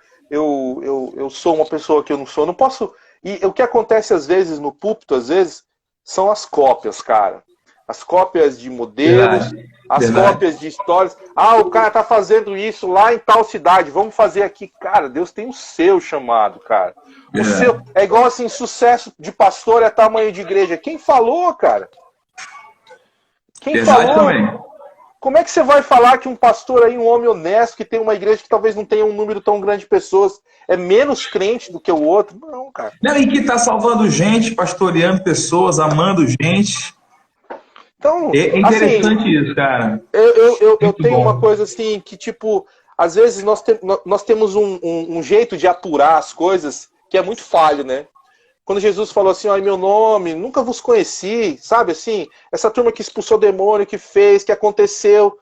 sou uma pessoa que eu não sou. Eu não posso... E o que acontece às vezes no púlpito, às vezes, são as cópias, cara. As cópias de modelos, as cópias de histórias. Ah, o cara tá fazendo isso lá em tal cidade, vamos fazer aqui. Cara, Deus tem o seu chamado, cara. O seu, é igual assim, sucesso de pastor é tamanho de igreja. Quem falou, cara? Quem falou? Como é que você vai falar que um pastor aí, um homem honesto, que tem uma igreja que talvez não tenha um número tão grande de pessoas, é menos crente do que o outro? Não, cara.
Não, e que tá salvando gente, pastoreando pessoas, amando gente.
Então,
é interessante assim, isso, cara.
Eu tenho uma coisa assim, que tipo, às vezes nós temos um jeito de apurar as coisas que é muito falho, né? Quando Jesus falou assim, ó, meu nome, nunca vos conheci, sabe assim? Essa turma que expulsou o demônio, que fez, que aconteceu.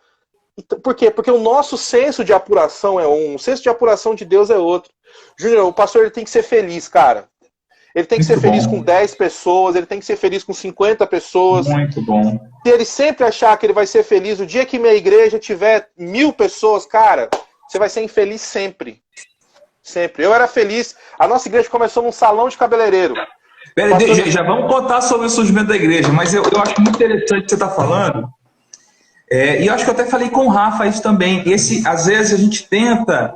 Por quê? Porque o nosso senso de apuração é um, o senso de apuração de Deus é outro. Júnior, o pastor ele tem que ser feliz, cara. Ele tem que ser feliz com 10 pessoas, ele tem que ser feliz com 50 pessoas.
Muito bom.
Se ele sempre achar que ele vai ser feliz, o dia que minha igreja tiver 1000 pessoas, cara, você vai ser infeliz sempre. Sempre. Eu era feliz. A nossa igreja começou num salão de cabeleireiro.
Peraí, já vamos contar sobre o surgimento da igreja, mas eu acho muito interessante o que você está falando. E eu acho que eu até falei com o Rafa isso também. Às vezes a gente tenta,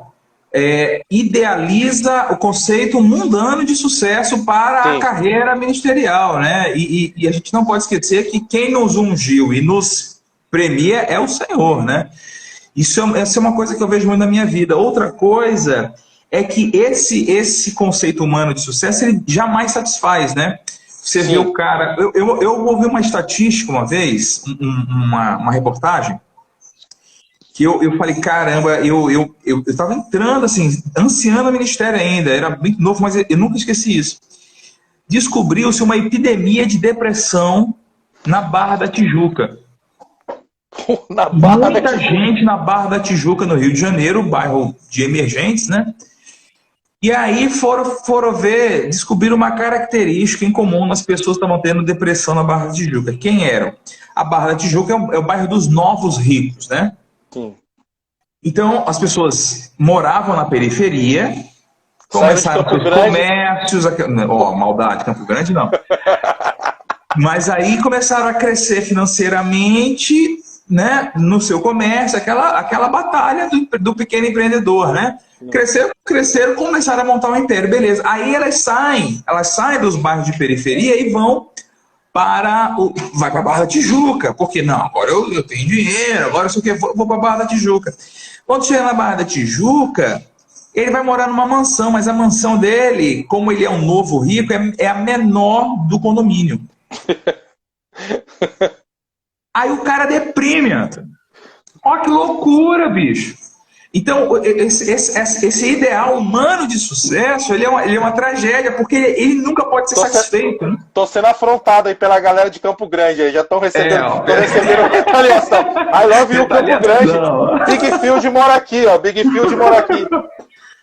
idealiza o conceito mundano de sucesso para a carreira ministerial, né? E a gente não pode esquecer que quem nos ungiu e nos premia é o Senhor, né? Essa é uma coisa que eu vejo muito na minha vida. Outra coisa é que esse conceito humano de sucesso, ele jamais satisfaz, né? Você vê o cara... Eu ouvi uma estatística uma vez, uma reportagem, que eu falei, caramba, eu estava entrando, assim, ansiando o ministério ainda, era muito novo, mas eu nunca esqueci isso. Descobriu-se uma epidemia de depressão na Barra da Tijuca. Muita gente na Barra da Tijuca, no Rio de Janeiro, bairro de emergentes, né? E aí foram ver, descobriram uma característica em comum nas pessoas que estavam tendo depressão na Barra da Tijuca. Quem eram? A Barra da Tijuca é o bairro dos novos ricos, né? Sim. Então, as pessoas moravam na periferia, começaram com os comércios... maldade, Campo Grande não. Mas aí começaram a crescer financeiramente, né, no seu comércio, aquela batalha do pequeno empreendedor, né? Cresceram, começaram a montar um império, beleza. Aí elas saem dos bairros de periferia e vai para a Barra da Tijuca, porque não, agora eu tenho dinheiro, agora eu sei o que, vou para a Barra da Tijuca. Quando chega na Barra da Tijuca, ele vai morar numa mansão, mas a mansão dele, como ele é um novo rico, é a menor do condomínio. Aí o cara deprime, Antônio. Olha que loucura, bicho. Então, esse ideal humano de sucesso, ele é uma tragédia, porque ele nunca pode ser satisfeito. Né?
Tô sendo afrontado aí pela galera de Campo Grande, aí já estão recebendo retaliação. I love you, Campo Grande. Big Field mora aqui, ó. Big Field mora aqui.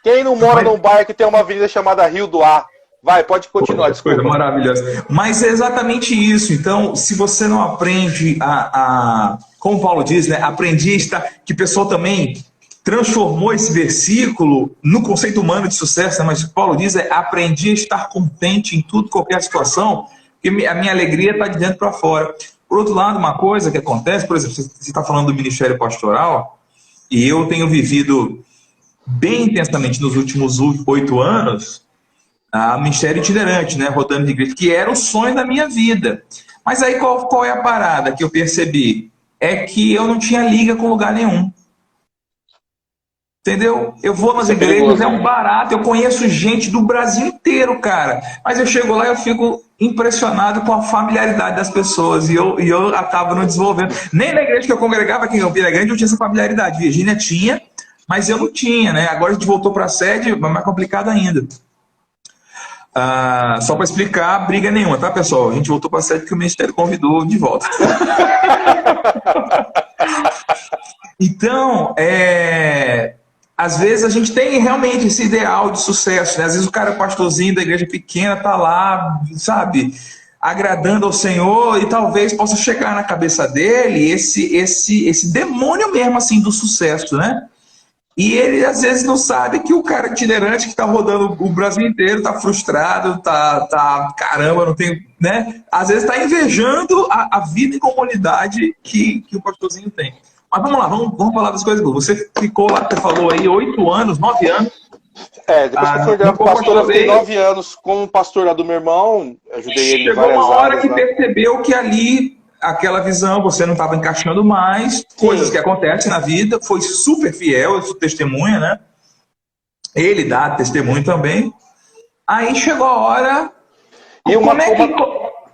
Quem não mora num bairro que tem uma avenida chamada Rio do Ar? Vai, pode continuar, desculpa.
Coisa maravilhosa. Mas é exatamente isso. Então, se você não aprende como o Paulo diz, né, aprendi a estar, que o pessoal também transformou esse versículo no conceito humano de sucesso, né, mas o que Paulo diz é aprendi a estar contente em tudo, qualquer situação, porque a minha alegria está de dentro para fora. Por outro lado, uma coisa que acontece, por exemplo, você está falando do ministério pastoral, e eu tenho vivido bem intensamente nos últimos 8 anos, a ministério itinerante, né, rodando de igreja, que era o sonho da minha vida. Mas aí qual é a parada que eu percebi? É que eu não tinha liga com lugar nenhum. Entendeu? Eu vou nas igrejas, é um barato, eu conheço gente do Brasil inteiro, cara. Mas eu chego lá e eu fico impressionado com a familiaridade das pessoas. E eu acabo não desenvolvendo. Nem na igreja que eu congregava aqui em Campina Grande eu tinha essa familiaridade. Virgínia tinha, mas eu não tinha, né? Agora a gente voltou para a sede, mas mais complicado ainda. Só para explicar, briga nenhuma, tá, pessoal? A gente voltou para a sede que o Ministério convidou de volta. Então, às vezes a gente tem realmente esse ideal de sucesso, né? Às vezes o cara pastorzinho da igreja pequena tá lá, sabe, agradando ao Senhor, e talvez possa chegar na cabeça dele esse demônio mesmo, assim, do sucesso, né? E ele às vezes não sabe que o cara itinerante que está rodando o Brasil inteiro está frustrado, caramba, não tem, né? Às vezes está invejando a vida em comunidade que o pastorzinho tem. Mas vamos lá, vamos falar das coisas boas. Você ficou lá, você falou aí, 8 anos, 9 anos.
Depois que eu fui ordenado pastor, eu fiquei 9 anos como pastor lá do meu irmão, ajudei ele em várias áreas.
Chegou uma hora que percebeu que ali, aquela visão, você não estava encaixando mais, coisas que acontecem na vida, foi super fiel, eu sou testemunha, né? Ele dá testemunho também. Aí chegou a hora... E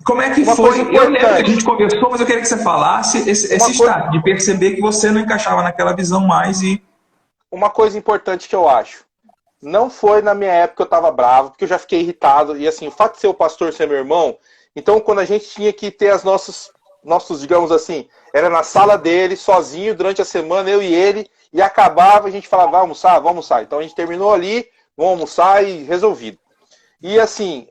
como é que foi? Eu lembro que a gente conversou, mas eu queria que você falasse esse estado de perceber que você não encaixava naquela visão mais e...
Uma coisa importante que eu acho, não foi na minha época que eu estava bravo, porque eu já fiquei irritado, e assim, o fato de ser o pastor ser meu irmão, então quando a gente tinha que ter as nossos, digamos assim, era na sala dele, sozinho, durante a semana, eu e ele, e acabava, a gente falava, vamos almoçar. Então a gente terminou ali, vamos almoçar e resolvido. E assim,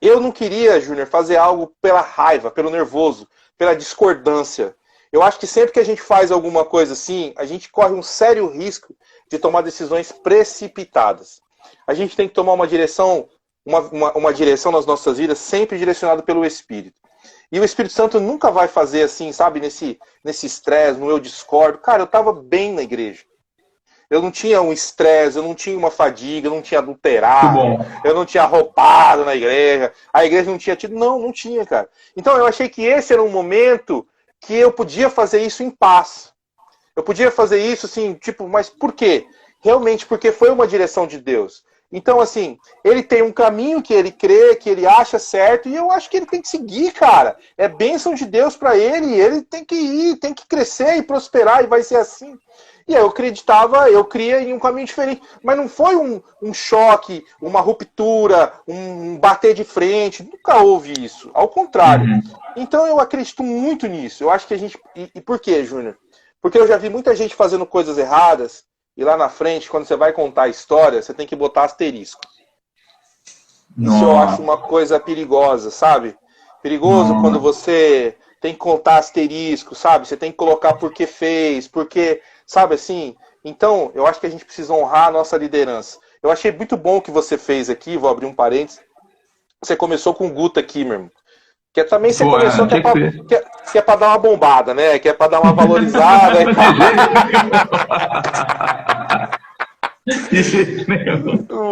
eu não queria, Júnior, fazer algo pela raiva, pelo nervoso, pela discordância. Eu acho que sempre que a gente faz alguma coisa assim, a gente corre um sério risco de tomar decisões precipitadas. A gente tem que tomar uma direção, uma direção nas nossas vidas sempre direcionada pelo Espírito. E o Espírito Santo nunca vai fazer assim, sabe, nesse estresse, no eu discordo. Cara, eu estava bem na igreja. Eu não tinha um estresse, eu não tinha uma fadiga, eu não tinha adulterado, eu não tinha roubado na igreja, a igreja não tinha tido... Não tinha, cara. Então eu achei que esse era um momento que eu podia fazer isso em paz. Eu podia fazer isso assim, tipo, mas por quê? Realmente porque foi uma direção de Deus. Então, assim, ele tem um caminho que ele crê, que ele acha certo, e eu acho que ele tem que seguir, cara. É bênção de Deus para ele tem que ir, tem que crescer e prosperar, e vai ser assim. E aí eu cria em um caminho diferente. Mas não foi um choque, uma ruptura, um bater de frente. Nunca houve isso. Ao contrário. Então eu acredito muito nisso. Eu acho que a gente... E por quê, Júnior? Porque eu já vi muita gente fazendo coisas erradas, e lá na frente, quando você vai contar a história, você tem que botar asterisco. Isso eu acho uma coisa perigosa, sabe? Perigoso quando você tem que contar asterisco, sabe? Você tem que colocar porque fez, porque... Sabe assim? Então, eu acho que a gente precisa honrar a nossa liderança. Eu achei muito bom o que você fez aqui, vou abrir um parênteses. Você começou com o Guta aqui, meu irmão. Que também você começou que é pra dar uma bombada, né? Que é pra dar uma valorizada.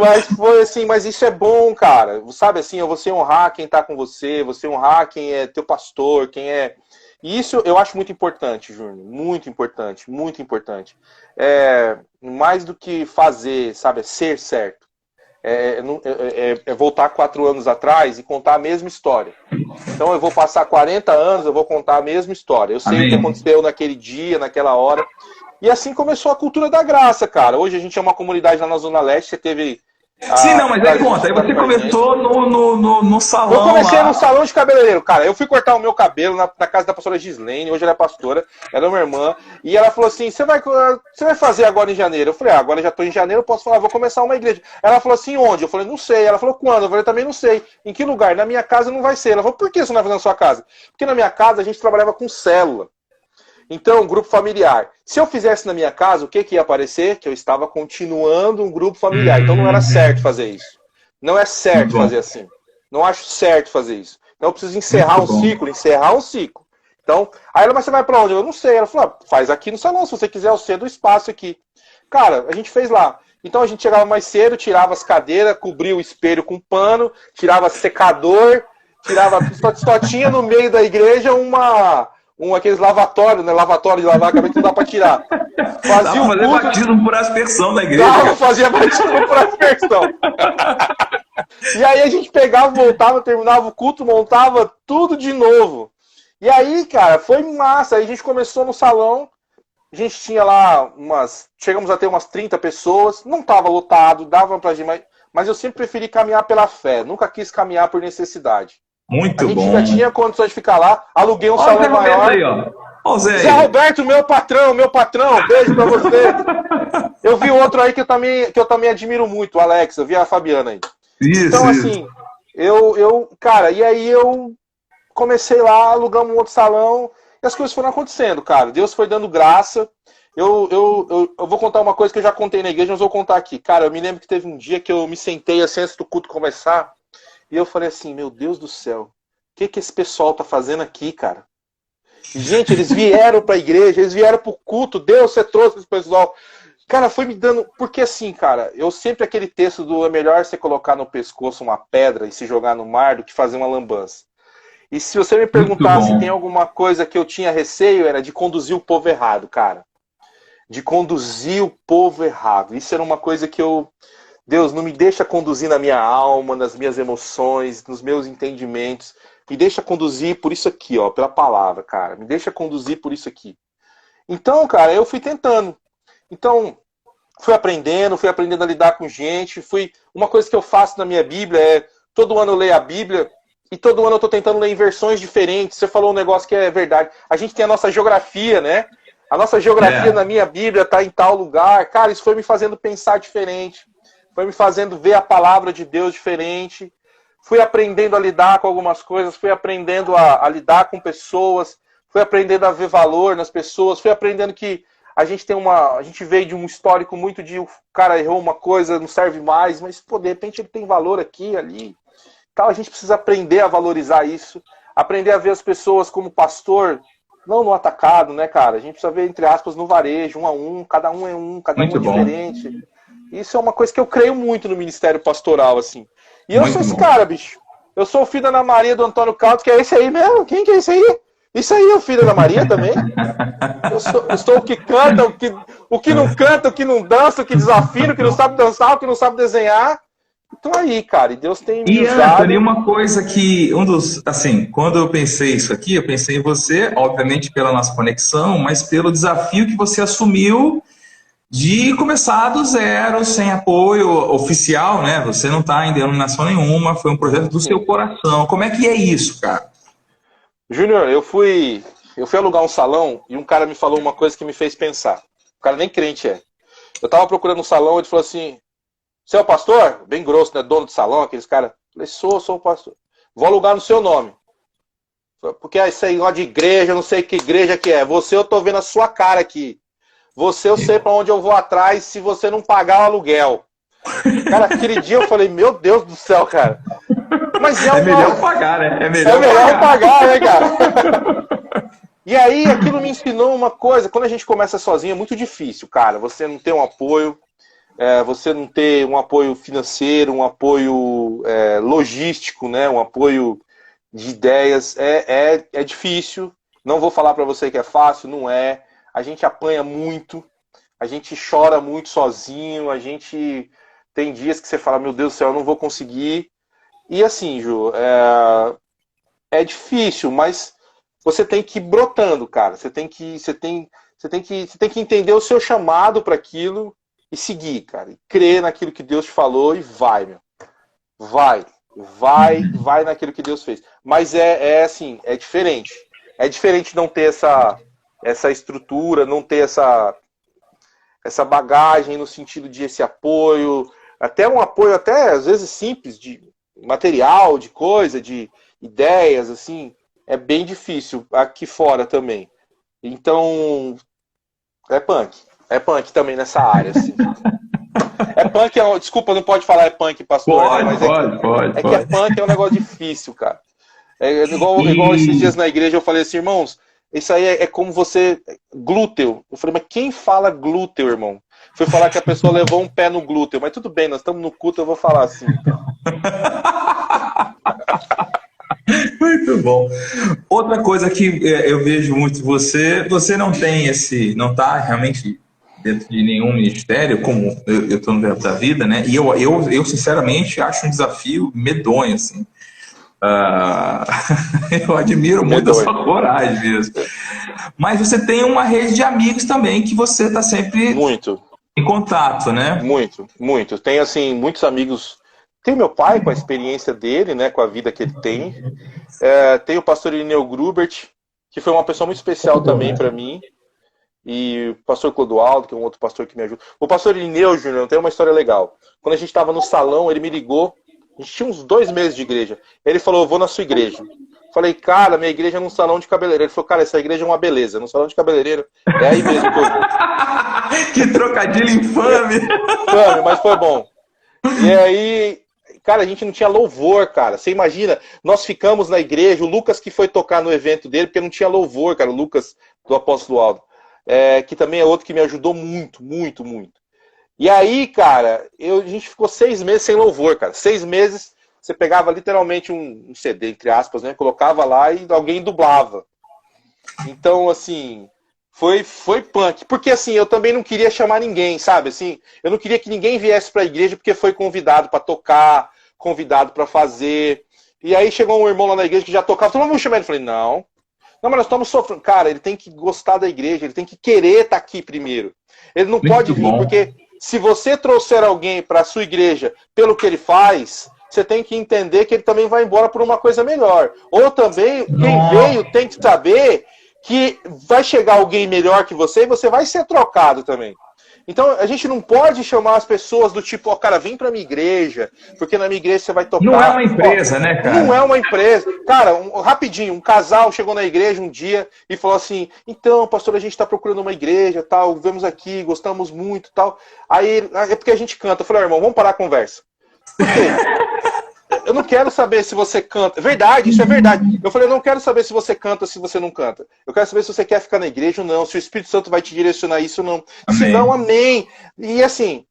Mas foi assim, mas isso é bom, cara. Sabe assim, você honrar quem tá com você honrar quem é teu pastor, quem é... E isso eu acho muito importante, Júnior. Muito importante, muito importante. Mais do que fazer, sabe, ser certo. É voltar 4 anos atrás e contar a mesma história. Então eu vou passar 40 anos, eu vou contar a mesma história. Eu sei o que aconteceu naquele dia, naquela hora. E assim começou a cultura da graça, cara. Hoje a gente é uma comunidade lá na Zona Leste, você teve...
Sim, não, mas aí conta. Aí você começou no salão.
Eu comecei no salão de cabeleireiro, cara. Eu fui cortar o meu cabelo na casa da pastora Gislene, hoje ela é pastora, ela é uma irmã. E ela falou assim: você vai fazer agora em janeiro? Eu falei: agora já tô em janeiro, eu posso falar, vou começar uma igreja. Ela falou assim: onde? Eu falei: não sei. Ela falou: quando? Eu falei: também não sei. Em que lugar? Na minha casa não vai ser. Ela falou: por que você não vai fazer na sua casa? Porque na minha casa a gente trabalhava com célula. Então, grupo familiar. Se eu fizesse na minha casa, o que ia aparecer? Que eu estava continuando um grupo familiar. Então não era certo fazer isso. Não é certo fazer assim. Não acho certo fazer isso. Então eu preciso encerrar um ciclo. Então, aí ela, mas você vai pra onde? Eu não sei. Ela falou: faz aqui no salão, se você quiser, eu cedo o espaço aqui. Cara, a gente fez lá. Então a gente chegava mais cedo, tirava as cadeiras, cobria o espelho com pano, tirava secador, só tinha no meio da igreja aqueles lavatórios, né? Lavatório de lavar, que não dá pra tirar.
Fazia o culto... batismo por aspersão da igreja.
Fazia batismo por aspersão. E aí a gente pegava, voltava, terminava o culto, montava tudo de novo. E aí, cara, foi massa. Aí a gente começou no salão, a gente tinha lá chegamos a ter umas 30 pessoas, não tava lotado, dava pra gente, mas eu sempre preferi caminhar pela fé, nunca quis caminhar por necessidade.
Muito bom.
A gente já tinha condições de ficar lá, aluguei um salão maior.
Aí, ó.
Zé Roberto, meu patrão, beijo pra você. Eu vi outro aí que eu também admiro muito, o Alex, eu vi a Fabiana aí. Então, assim, cara, e aí eu comecei lá, alugamos um outro salão, e as coisas foram acontecendo, cara. Deus foi dando graça. eu vou contar uma coisa que eu já contei na igreja, mas vou contar aqui. Cara, eu me lembro que teve um dia que eu me sentei assim antes do culto começar, e eu falei assim, meu Deus do céu, o que esse pessoal tá fazendo aqui, cara? Gente, eles vieram pra igreja, eles vieram pro culto, Deus, você trouxe esse pessoal. Cara, foi me dando... Porque assim, cara, eu sempre aquele texto do é melhor você colocar no pescoço uma pedra e se jogar no mar do que fazer uma lambança. E se você me perguntar se tem alguma coisa que eu tinha receio, era de conduzir o povo errado, cara. De conduzir o povo errado. Isso era uma coisa que eu... Deus, não me deixa conduzir na minha alma, nas minhas emoções, nos meus entendimentos. Me deixa conduzir por isso aqui, ó, pela palavra, cara. Me deixa conduzir por isso aqui. Então, cara, eu fui tentando. Então, fui aprendendo a lidar com gente. Uma coisa que eu faço na minha Bíblia é, todo ano eu leio a Bíblia e todo ano eu tô tentando ler em versões diferentes. Você falou um negócio que é verdade. A gente tem a nossa geografia, né? A nossa geografia na minha Bíblia tá em tal lugar. Cara, isso foi me fazendo pensar diferente. Foi me fazendo ver a palavra de Deus diferente. Fui aprendendo a lidar com algumas coisas. Fui aprendendo a lidar com pessoas. Fui aprendendo a ver valor nas pessoas. Fui aprendendo que a gente veio de um histórico muito de o cara errou uma coisa, não serve mais, mas pô, de repente ele tem valor aqui, ali. Então a gente precisa aprender a valorizar isso. Aprender a ver as pessoas como pastor, não no atacado, né, cara? A gente precisa ver, entre aspas, no varejo, um a um, cada um é cada muito um é diferente. Isso é uma coisa que eu creio muito no ministério pastoral, assim. E eu muito sou esse cara, bicho. Eu sou o filho da Ana Maria do Antônio Caldo, que é esse aí mesmo. Quem que é esse aí? Isso aí é o filho da Ana Maria também? Eu sou o que canta, o que não canta, o que não dança, o que desafina, o que não sabe dançar, o que não sabe desenhar. Então aí, cara, e Deus tem me usado.
Anthony, uma coisa que, assim, quando eu pensei isso aqui, eu pensei em você, obviamente pela nossa conexão, mas pelo desafio que você assumiu de começar do zero, sem apoio oficial, né? Você não está em denominação nenhuma, foi um projeto do seu coração. Como é que é isso, cara?
Júnior, eu fui alugar um salão e um cara me falou uma coisa que me fez pensar. O cara nem crente é. Eu tava procurando um salão e ele falou assim, você é o pastor? Bem grosso, né? Dono do salão, aqueles caras. Eu falei, sou o pastor. Vou alugar no seu nome. Porque isso aí, de igreja, não sei que igreja que é. Você, eu tô vendo a sua cara aqui. Você, eu sei pra onde eu vou atrás se você não pagar o aluguel. Cara, aquele dia eu falei, meu Deus do céu, cara. Mas é
melhor pagar, né?
É melhor pagar, né, cara? E aí, aquilo me ensinou uma coisa. Quando a gente começa sozinho, é muito difícil, cara. Você não ter um apoio, você não ter um apoio financeiro, um apoio logístico, né? Um apoio de ideias. É difícil. Não vou falar pra você que é fácil, não é. A gente apanha muito, a gente chora muito sozinho, a gente tem dias que você fala, meu Deus do céu, eu não vou conseguir. E assim, Ju, é difícil, mas você tem que ir brotando, cara. Você tem que entender o seu chamado para aquilo e seguir, cara. E crer naquilo que Deus te falou e vai, meu. Vai naquilo que Deus fez. Mas assim, é diferente. É diferente não ter essa estrutura, não ter essa bagagem no sentido de esse apoio, até um apoio até às vezes simples, de material, de coisa, de ideias, assim, é bem difícil aqui fora também. Então, é punk também nessa área, assim. Punk, desculpa, não pode falar punk, pastor,
pode,
né? Mas
pode.
Que punk é um negócio difícil, cara. Igual esses dias na igreja eu falei assim, irmãos, isso aí é como você... Glúteo. Eu falei, mas quem fala glúteo, irmão? Fui falar que a pessoa levou um pé no glúteo. Mas tudo bem, nós estamos no culto, eu vou falar assim. Então.
Muito bom. Outra coisa que eu vejo muito você não tem não está realmente dentro de nenhum ministério, como eu estou no Verbo da Vida, né? E eu sinceramente acho um desafio medonho, assim. Eu admiro muito a sua coragem mesmo. Mas você tem uma rede de amigos também que você está sempre em contato, né?
Muito. Tenho, assim, muitos amigos. Tem meu pai, com a experiência dele, né, com a vida que ele tem. Tem o pastor Irineu Grubert, que foi uma pessoa muito especial também para mim. E o pastor Clodoaldo, que é um outro pastor que me ajuda. O pastor Irineu, Júnior, tem uma história legal. Quando a gente estava no salão, ele me ligou. A gente tinha uns 2 meses de igreja. Ele falou, eu vou na sua igreja. Falei, cara, minha igreja é num salão de cabeleireiro. Ele falou, cara, essa igreja é uma beleza, num salão de cabeleireiro. É aí mesmo que eu vou.
Que trocadilho infame!
Infame, mas foi bom. E aí, cara, a gente não tinha louvor, cara. Você imagina, nós ficamos na igreja, o Lucas que foi tocar no evento dele, porque não tinha louvor, cara, o Lucas do Apóstolo Aldo. Que também é outro que me ajudou muito, muito, muito. E aí, cara, a gente ficou 6 meses sem louvor, cara. 6 meses... Você pegava literalmente um CD, entre aspas, né? Colocava lá e alguém dublava. Então, assim, foi punk. Porque, assim, eu também não queria chamar ninguém, sabe? Assim, eu não queria que ninguém viesse para a igreja porque foi convidado para tocar, convidado para fazer. E aí chegou um irmão lá na igreja que já tocava. Então, vamos chamar ele. Eu falei, não, mas nós estamos sofrendo. Cara, ele tem que gostar da igreja, ele tem que querer estar aqui primeiro. Ele não pode vir, porque se você trouxer alguém para a sua igreja pelo que ele faz... Você tem que entender que ele também vai embora por uma coisa melhor. Ou também, quem veio tem que saber que vai chegar alguém melhor que você e você vai ser trocado também. Então, a gente não pode chamar as pessoas do tipo, ó, cara, vem pra minha igreja, porque na minha igreja você vai tocar.
Não é uma empresa, né, cara?
Não é uma empresa. Cara, rapidinho, um casal chegou na igreja um dia e falou assim, então, pastor, a gente tá procurando uma igreja, tal, vemos aqui, gostamos muito, tal. Aí, é porque a gente canta. Eu falei, irmão, vamos parar a conversa. Por quê? Eu não quero saber se você canta. Verdade, isso é verdade. Eu falei, eu não quero saber se você canta ou se você não canta. Eu quero saber se você quer ficar na igreja ou não, se o Espírito Santo vai te direcionar isso ou não. Amém. Se não, amém. E assim,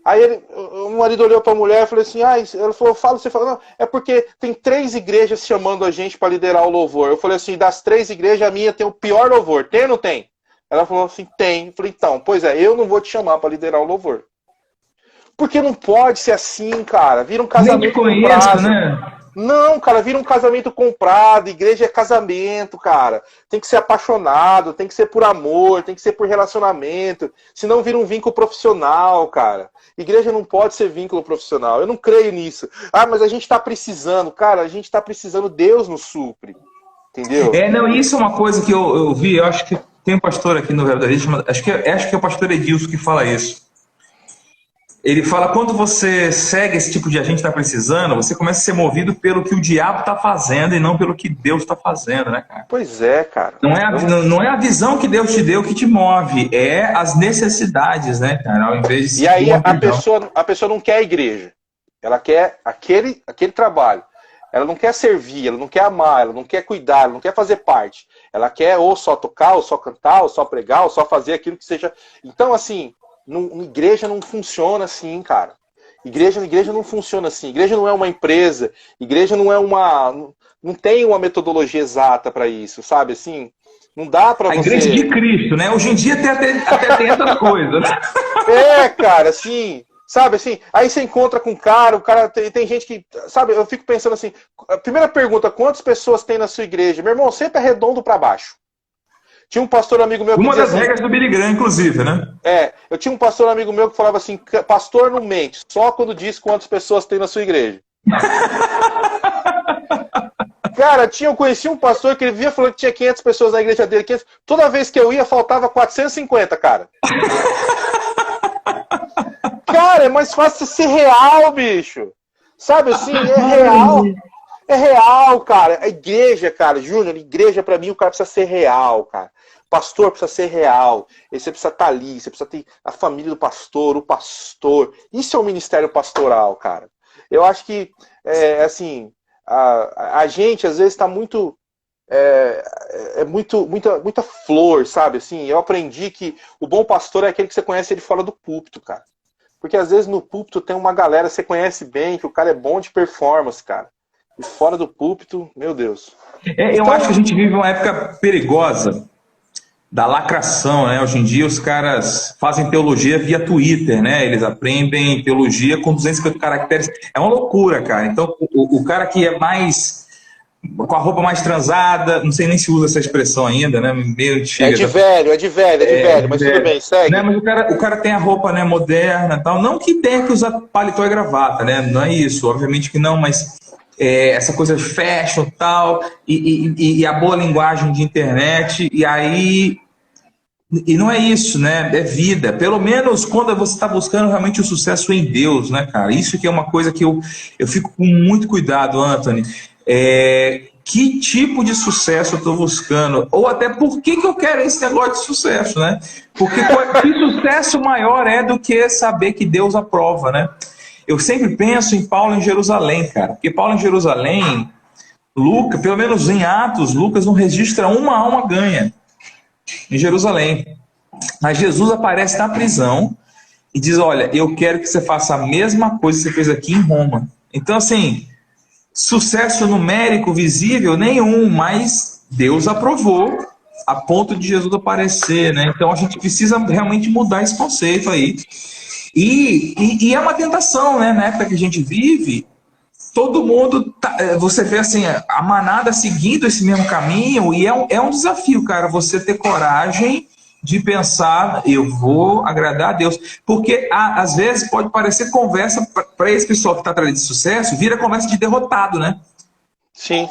aí o marido olhou para a mulher e falou assim, ela falou, você fala, não, é porque tem 3 igrejas chamando a gente para liderar o louvor. Eu falei assim, das 3 igrejas, a minha tem o pior louvor. Tem ou não tem? Ela falou assim, tem. Eu falei, então, pois é, eu não vou te chamar para liderar o louvor. Porque não pode ser assim, cara. Vira um casamento comprado. Né? Não, cara, vira um casamento comprado. Igreja é casamento, cara. Tem que ser apaixonado, tem que ser por amor, tem que ser por relacionamento. Senão vira um vínculo profissional, cara. Igreja não pode ser vínculo profissional. Eu não creio nisso. Mas a gente tá precisando. Cara, a gente tá precisando. Deus nos supre. Entendeu?
Não, isso é uma coisa que eu vi. Eu acho que tem um pastor aqui no Verbo da Gente, acho que é o pastor Edilson que fala isso. Ele fala, quando você segue esse tipo de agente que está precisando, você começa a ser movido pelo que o diabo está fazendo e não pelo que Deus está fazendo, né, cara?
Pois é, cara.
Não é a visão que Deus te deu que te move, é as necessidades, né, cara? Ao invés de
e aí a pessoa não quer a igreja. Ela quer aquele trabalho. Ela não quer servir, ela não quer amar, ela não quer cuidar, ela não quer fazer parte. Ela quer ou só tocar, ou só cantar, ou só pregar, ou só fazer aquilo que seja... Então, assim... Igreja não funciona assim, cara. Igreja não funciona assim. Igreja não é uma empresa. Igreja não é uma... Não tem uma metodologia exata para isso, sabe? Assim, não dá para você...
A igreja de Cristo, né? Hoje em dia até tem essa coisa, né?
Cara, assim... Sabe, assim, aí você encontra com o cara tem gente que... Sabe, eu fico pensando assim... A primeira pergunta, quantas pessoas tem na sua igreja? Meu irmão, sempre é redondo para baixo. Tinha um pastor amigo meu que
Uma das regras do Billy Graham, inclusive, né?
Eu tinha um pastor amigo meu que falava assim, pastor não mente, só quando diz quantas pessoas tem na sua igreja. Cara, eu conheci um pastor que ele via falando que tinha 500 pessoas na igreja dele. 500, toda vez que eu ia, faltava 450, cara. Cara, é mais fácil ser real, bicho. Sabe assim, é real. É real, cara. A igreja, cara, Júnior, igreja pra mim o cara precisa ser real, cara. Pastor precisa ser real. Você precisa estar ali, você precisa ter a família do pastor, o pastor. Isso é o ministério pastoral, cara. Eu acho que, assim, a gente às vezes está muito... muita flor, sabe? Assim, eu aprendi que o bom pastor é aquele que você conhece ele fora do púlpito, cara. Porque às vezes no púlpito tem uma galera que você conhece bem, que o cara é bom de performance, cara. E fora do púlpito, meu Deus.
Eu acho que a gente vive uma época perigosa da lacração, né? Hoje em dia os caras fazem teologia via Twitter, né? Eles aprendem teologia com 250 caracteres. É uma loucura, cara. Então, o cara que é mais... com a roupa mais transada, não sei nem se usa essa expressão ainda, né? Meio chega,
é de velho, mas tudo bem, segue.
Né? Mas o cara tem a roupa, né, moderna e tal. Não que tenha que usar paletó e gravata, né? Não é isso, obviamente que não, mas... essa coisa de fashion e tal, e a boa linguagem de internet, e aí... E não é isso, né? É vida. Pelo menos quando você está buscando realmente o sucesso em Deus, né, cara? Isso que é uma coisa que eu fico com muito cuidado, Anthony. que tipo de sucesso eu estou buscando, ou até por que eu quero esse negócio de sucesso, né? Porque que sucesso maior é do que saber que Deus aprova, né? Eu sempre penso em Paulo em Jerusalém, cara, porque Paulo em Jerusalém, Lucas, pelo menos em Atos, Lucas não registra uma alma ganha em Jerusalém. Mas Jesus aparece na prisão e diz, olha, eu quero que você faça a mesma coisa que você fez aqui em Roma. Então, assim, sucesso numérico visível nenhum, mas Deus aprovou a ponto de Jesus aparecer, né? Então a gente precisa realmente mudar esse conceito aí. E é uma tentação, né? Na época que a gente vive, todo mundo, você vê assim, a manada seguindo esse mesmo caminho, e é um desafio, cara, você ter coragem de pensar, eu vou agradar a Deus. Porque às vezes pode parecer conversa, para esse pessoal que está atrás de sucesso, vira conversa de derrotado, né?
Sim.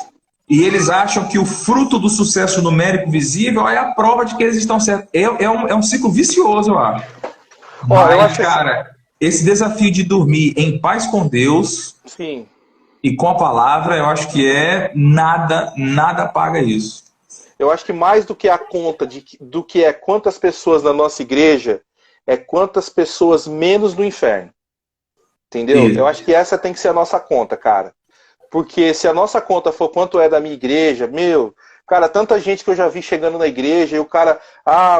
E eles acham que o fruto do sucesso numérico visível é a prova de que eles estão certos. É um ciclo vicioso, eu acho. Mas,
eu acho
cara, esse desafio de dormir em paz com Deus,
sim,
e com a palavra, eu acho que nada paga isso.
Eu acho que mais do que a conta do que é quantas pessoas na nossa igreja, é quantas pessoas menos no inferno. Entendeu?
Isso.
Eu acho que essa tem que ser a nossa conta, cara. Porque se a nossa conta for quanto é da minha igreja, cara, tanta gente que eu já vi chegando na igreja e o cara,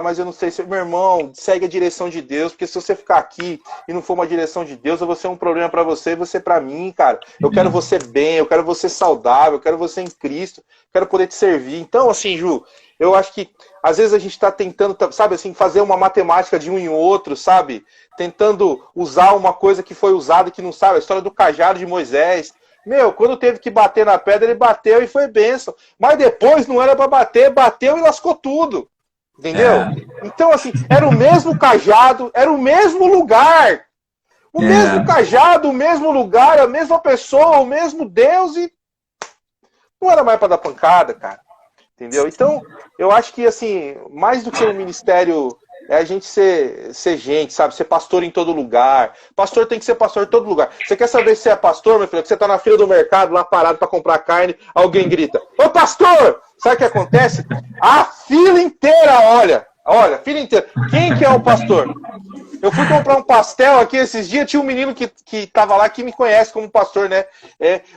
mas eu não sei se... Meu irmão, segue a direção de Deus, porque se você ficar aqui e não for uma direção de Deus, eu vou ser um problema pra você e você pra mim, cara. Eu quero você bem, eu quero você saudável, eu quero você em Cristo, eu quero poder te servir. Então, assim, Ju, eu acho que às vezes a gente tá tentando, sabe assim, fazer uma matemática de um em outro, sabe? Tentando usar uma coisa que foi usada que não sabe, a história do cajado de Moisés. Quando teve que bater na pedra, ele bateu e foi bênção. Mas depois não era para bater, bateu e lascou tudo. Entendeu? Então, assim, era o mesmo cajado, era o mesmo lugar. O mesmo cajado, o mesmo lugar, a mesma pessoa, o mesmo Deus e não era mais para dar pancada, cara. Entendeu? Então, eu acho que, assim, mais do que um ministério... É a gente ser gente, sabe? Ser pastor em todo lugar. Pastor tem que ser pastor em todo lugar. Você quer saber se é pastor, meu filho? Que você tá na fila do mercado, lá parado para comprar carne, alguém grita, ô pastor! Sabe o que acontece? A fila inteira, olha, fila inteira. Quem que é o pastor? Eu fui comprar um pastel aqui esses dias, tinha um menino que tava lá, que me conhece como pastor, né?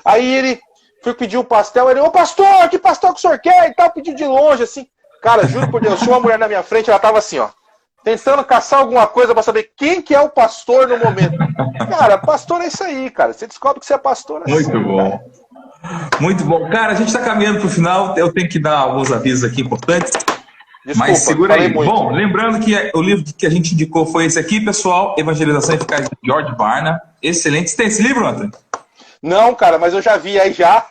Aí ele foi pedir um pastel, ele, ô pastor, que pastel que o senhor quer? E tal, pediu de longe, assim. Cara, juro por Deus, tinha uma mulher na minha frente, ela tava assim, ó. Tentando caçar alguma coisa para saber quem que é o pastor no momento. Cara, pastor é isso aí, cara. Você descobre que você é pastor assim.
Muito bom. Cara. Muito bom. Cara, a gente está caminhando para o final. Eu tenho que dar alguns avisos aqui importantes. Desculpa, mas segura aí. Muito. Bom, lembrando que o livro que a gente indicou foi esse aqui, pessoal. Evangelização Eficaz, de George Barna. Excelente. Você tem esse livro, Antônio?
Não, cara, mas eu já vi aí já.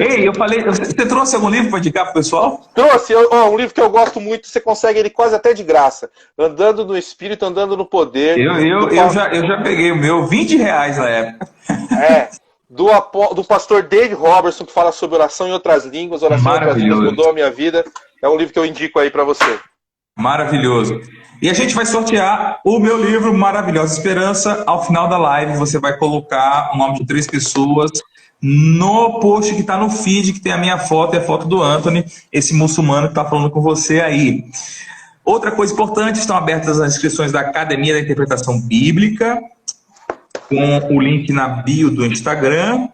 Ei, eu falei, você trouxe algum livro para indicar pro pessoal?
Trouxe, um livro que eu gosto muito, você consegue ele quase até de graça. Andando no Espírito, Andando no Poder.
Eu já peguei o meu, R$20 na época.
Do pastor Dave Robertson, que fala sobre oração em outras línguas. Oração em outras línguas mudou a minha vida. É um livro que eu indico aí para você.
Maravilhoso. E a gente vai sortear o meu livro Maravilhosa Esperança. Ao final da live, você vai colocar o nome de 3 pessoas no post que está no feed, que tem a minha foto e a foto do Anthony, esse muçulmano que está falando com você aí. Outra coisa importante, estão abertas as inscrições da Academia da Interpretação Bíblica, com o link na bio do Instagram.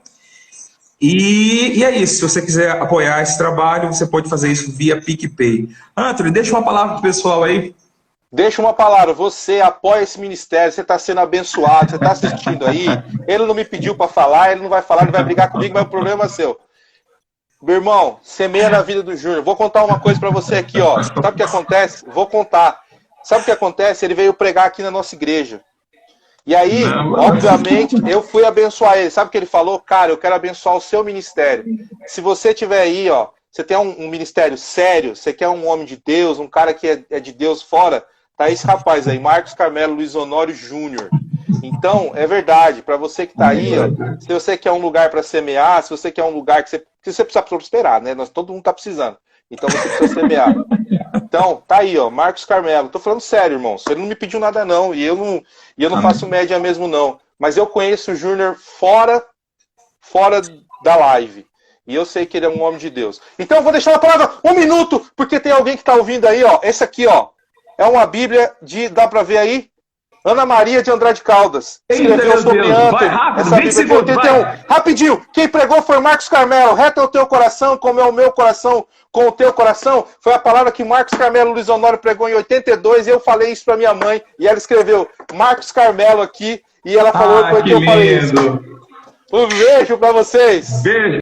E é isso, se você quiser apoiar esse trabalho, você pode fazer isso via PicPay. Anthony, deixa uma palavra pro pessoal aí.
Deixa uma palavra, você apoia esse ministério, você está sendo abençoado, você está assistindo aí, ele não me pediu para falar, ele não vai falar, ele vai brigar comigo, mas o problema é seu. Meu irmão, semeia na vida do Júnior. Vou contar uma coisa para você aqui, ó. Sabe o que acontece? Vou contar. Sabe o que acontece? Ele veio pregar aqui na nossa igreja. E aí, obviamente, eu fui abençoar ele. Sabe o que ele falou? Cara, eu quero abençoar o seu ministério. Se você tiver aí, ó, você tem um ministério sério, você quer um homem de Deus, um cara que é de Deus fora, tá esse rapaz aí, Marcos Carmelo Luiz Honório Júnior. Então, é verdade, para você que tá aí, ó, se você quer um lugar para semear, se você quer um lugar que você precisa prosperar, né? Todo mundo tá precisando. Então você precisa semear. Então, tá aí, ó, Marcos Carmelo. Tô falando sério, irmão. Ele não me pediu nada, não. E eu não faço média mesmo, não. Mas eu conheço o Júnior fora da live. E eu sei que ele é um homem de Deus. Então eu vou deixar a palavra 1 minuto, porque tem alguém que está ouvindo aí, ó. Esse aqui, ó, é uma Bíblia de, dá para ver aí? Ana Maria de Andrade Caldas. Escreveu sobre Antony. Essa Bíblia de 81. Rapidinho, quem pregou foi Marcos Carmelo. Reta é o teu coração, como é o meu coração com o teu coração. Foi a palavra que Marcos Carmelo Luiz Honório pregou em 82. E eu falei isso para minha mãe. E ela escreveu Marcos Carmelo aqui. E ela falou porque eu falei isso. Um beijo para vocês.
Beijo.